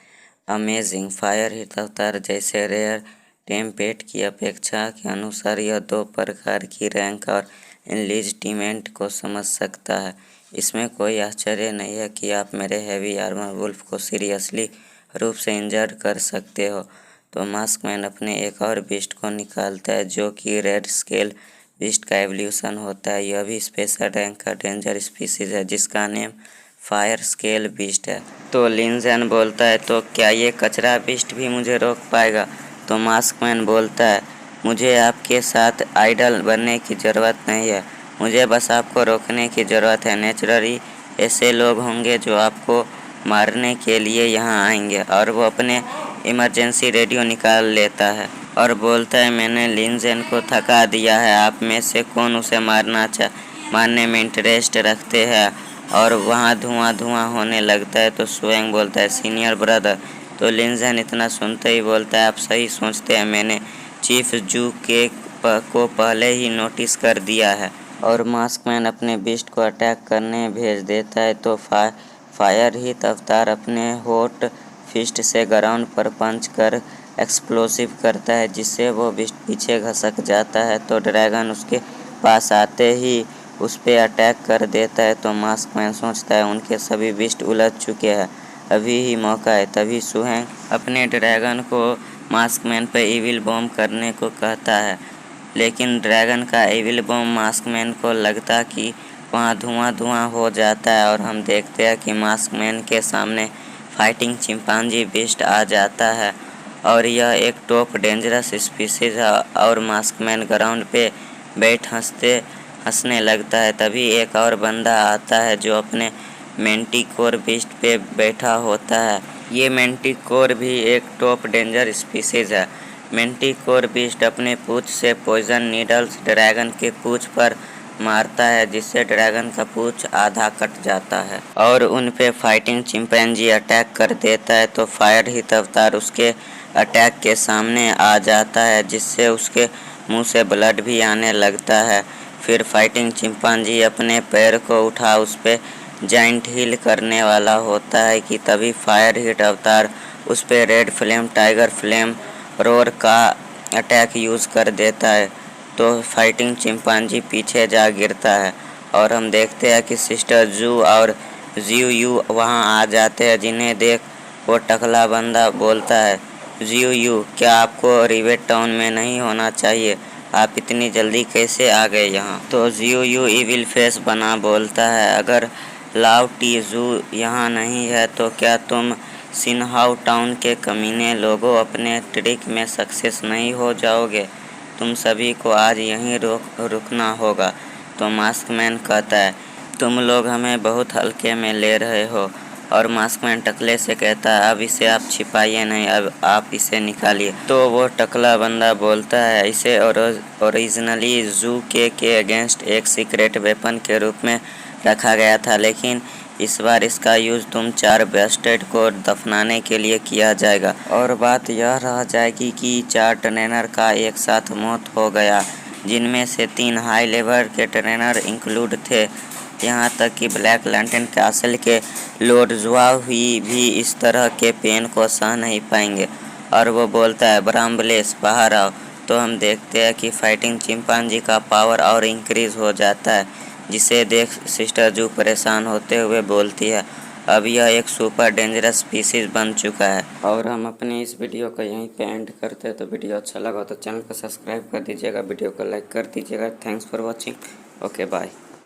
A: अमेजिंग, फायर हिट अवतार जैसे रेयर टेम्पेट की अपेक्षा के अनुसार यह 2 प्रकार की रैंक और एनलिस्टमेंट को समझ सकता है। इसमें कोई आश्चर्य नहीं है कि आप मेरे हैवी आर्मर वुल्फ को सीरियसली रूप से इंजर्ड कर सकते हो। तो मास्कमैन अपने एक और बीस्ट को निकालता है, जो कि रेड स्केल बीस्ट का एवोल्यूशन होता है। यह भी स्पेशल रैंक का डेंजर स्पीसीज है, जिसका नेम फायर स्केल बीस्ट है। तो लिंजेन बोलता है, तो क्या ये कचरा बीस्ट भी मुझे रोक पाएगा। तो मास्कमैन बोलता है, मुझे आपके साथ आइडल बनने की ज़रूरत नहीं है, मुझे बस आपको रोकने की ज़रूरत है। नेचुरली ऐसे लोग होंगे जो आपको मारने के लिए यहाँ आएंगे। और वो अपने इमरजेंसी रेडियो निकाल लेता है और बोलता है, मैंने लिंजेन को थका दिया है, आप में से कौन उसे मारने में इंटरेस्ट रखते हैं। और वहाँ धुआं होने लगता है। तो सुएंग बोलता है, सीनियर ब्रदर। तो लिंजेन इतना सुनते ही बोलता है, आप सही सोचते हैं, मैंने चीफ जू के को पहले ही नोटिस कर दिया है। और मास्कमैन अपने बीस्ट को अटैक करने भेज देता है। तो फायर हिट अवतार अपने हॉट फिस्ट से ग्राउंड पर पंच कर एक्सप्लोसिव करता है, जिससे वो बीस्ट पीछे घसक जाता है। तो ड्रैगन उसके पास आते ही उस पर अटैक कर देता है। तो मास्कमैन सोचता है, उनके सभी बीस्ट उलझ चुके हैं, अभी ही मौका है। तभी सुहेंग अपने ड्रैगन को मास्कमैन पर इविल बॉम्ब करने को कहता है, लेकिन ड्रैगन का इविल बॉम्ब मास्कमैन को लगता कि वहाँ धुआं हो जाता है। और हम देखते हैं कि मास्कमैन के सामने फाइटिंग चिंपांजी बीस्ट आ जाता है, और यह एक टॉप डेंजरस स्पीसीज है। और मास्कमैन ग्राउंड पे हंसने लगता है। तभी एक और बंदा आता है, जो अपने मेंटिकोर बीस्ट पे बैठा होता है। ये मेंटिकोर भी एक टॉप डेंजर स्पीसीज है। मेंटिकोर बीस्ट अपने पूंछ से पॉइजन नीडल्स ड्रैगन के पूंछ पर मारता है, जिससे ड्रैगन का पूंछ आधा कट जाता है और उन पे फाइटिंग चिंपैंजी अटैक कर देता है। तो फायर हिट अवतार उसके अटैक के सामने आ जाता है, जिससे उसके मुंह से ब्लड भी आने लगता है। फिर फाइटिंग चिंपैंजी अपने पैर को उठा उस पे जाइंट हील करने वाला होता है कि तभी फायर हिट अवतार उस पे red flame tiger flame roar का अटैक यूज़ कर देता है। तो फाइटिंग चिंपैंजी पीछे जा गिरता है, और हम देखते हैं कि सिस्टर जू और जियू यू वहाँ आ जाते हैं, जिन्हें देख वो टकला बंदा बोलता है, जियू यू, क्या आपको रिवेट टाउन में नहीं होना चाहिए, आप इतनी जल्दी कैसे आ गए यहाँ। तो जियू यू इविल फेस बना बोलता है, अगर लाओ टी जू यहाँ नहीं है तो क्या तुम सिनहाउ टाउन के कमीने लोगों अपने ट्रिक में सक्सेस नहीं हो जाओगे, तुम सभी को आज यहीं रुकना होगा। तो मास्कमैन कहता है, तुम लोग हमें बहुत हल्के में ले रहे हो। और मास्कमैन टकले से कहता है, अब इसे आप छिपाइए नहीं, अब आप इसे निकालिए। तो वो टकला बंदा बोलता है, इसे ओरिजिनली जू के अगेंस्ट एक सीक्रेट वेपन के रूप में रखा गया था, लेकिन इस बार इसका यूज़ तुम 4 बेस्टेड को दफनाने के लिए किया जाएगा। और बात यह रह जाएगी कि 4 ट्रेनर का एक साथ मौत हो गया, जिनमें से 3 हाई लेवल के ट्रेनर इंक्लूड थे। यहाँ तक कि ब्लैक लैंटर्न कैसल के लॉर्ड जुआ हुई भी इस तरह के पेन को सह नहीं पाएंगे और वो बोलता है, ब्राम्बलेस बाहर आओ। तो हम देखते हैं कि फाइटिंग चिंपांजी का पावर और इंक्रीज हो जाता है, जिसे देख सिस्टर जू परेशान होते हुए बोलती है, अब यह एक सुपर डेंजरस स्पीसीज बन चुका है। और हम अपने इस वीडियो को यहीं पे एंड करते हैं। तो वीडियो अच्छा लगा तो चैनल को सब्सक्राइब कर दीजिएगा, वीडियो को लाइक कर दीजिएगा। Thanks for watching. Okay bye.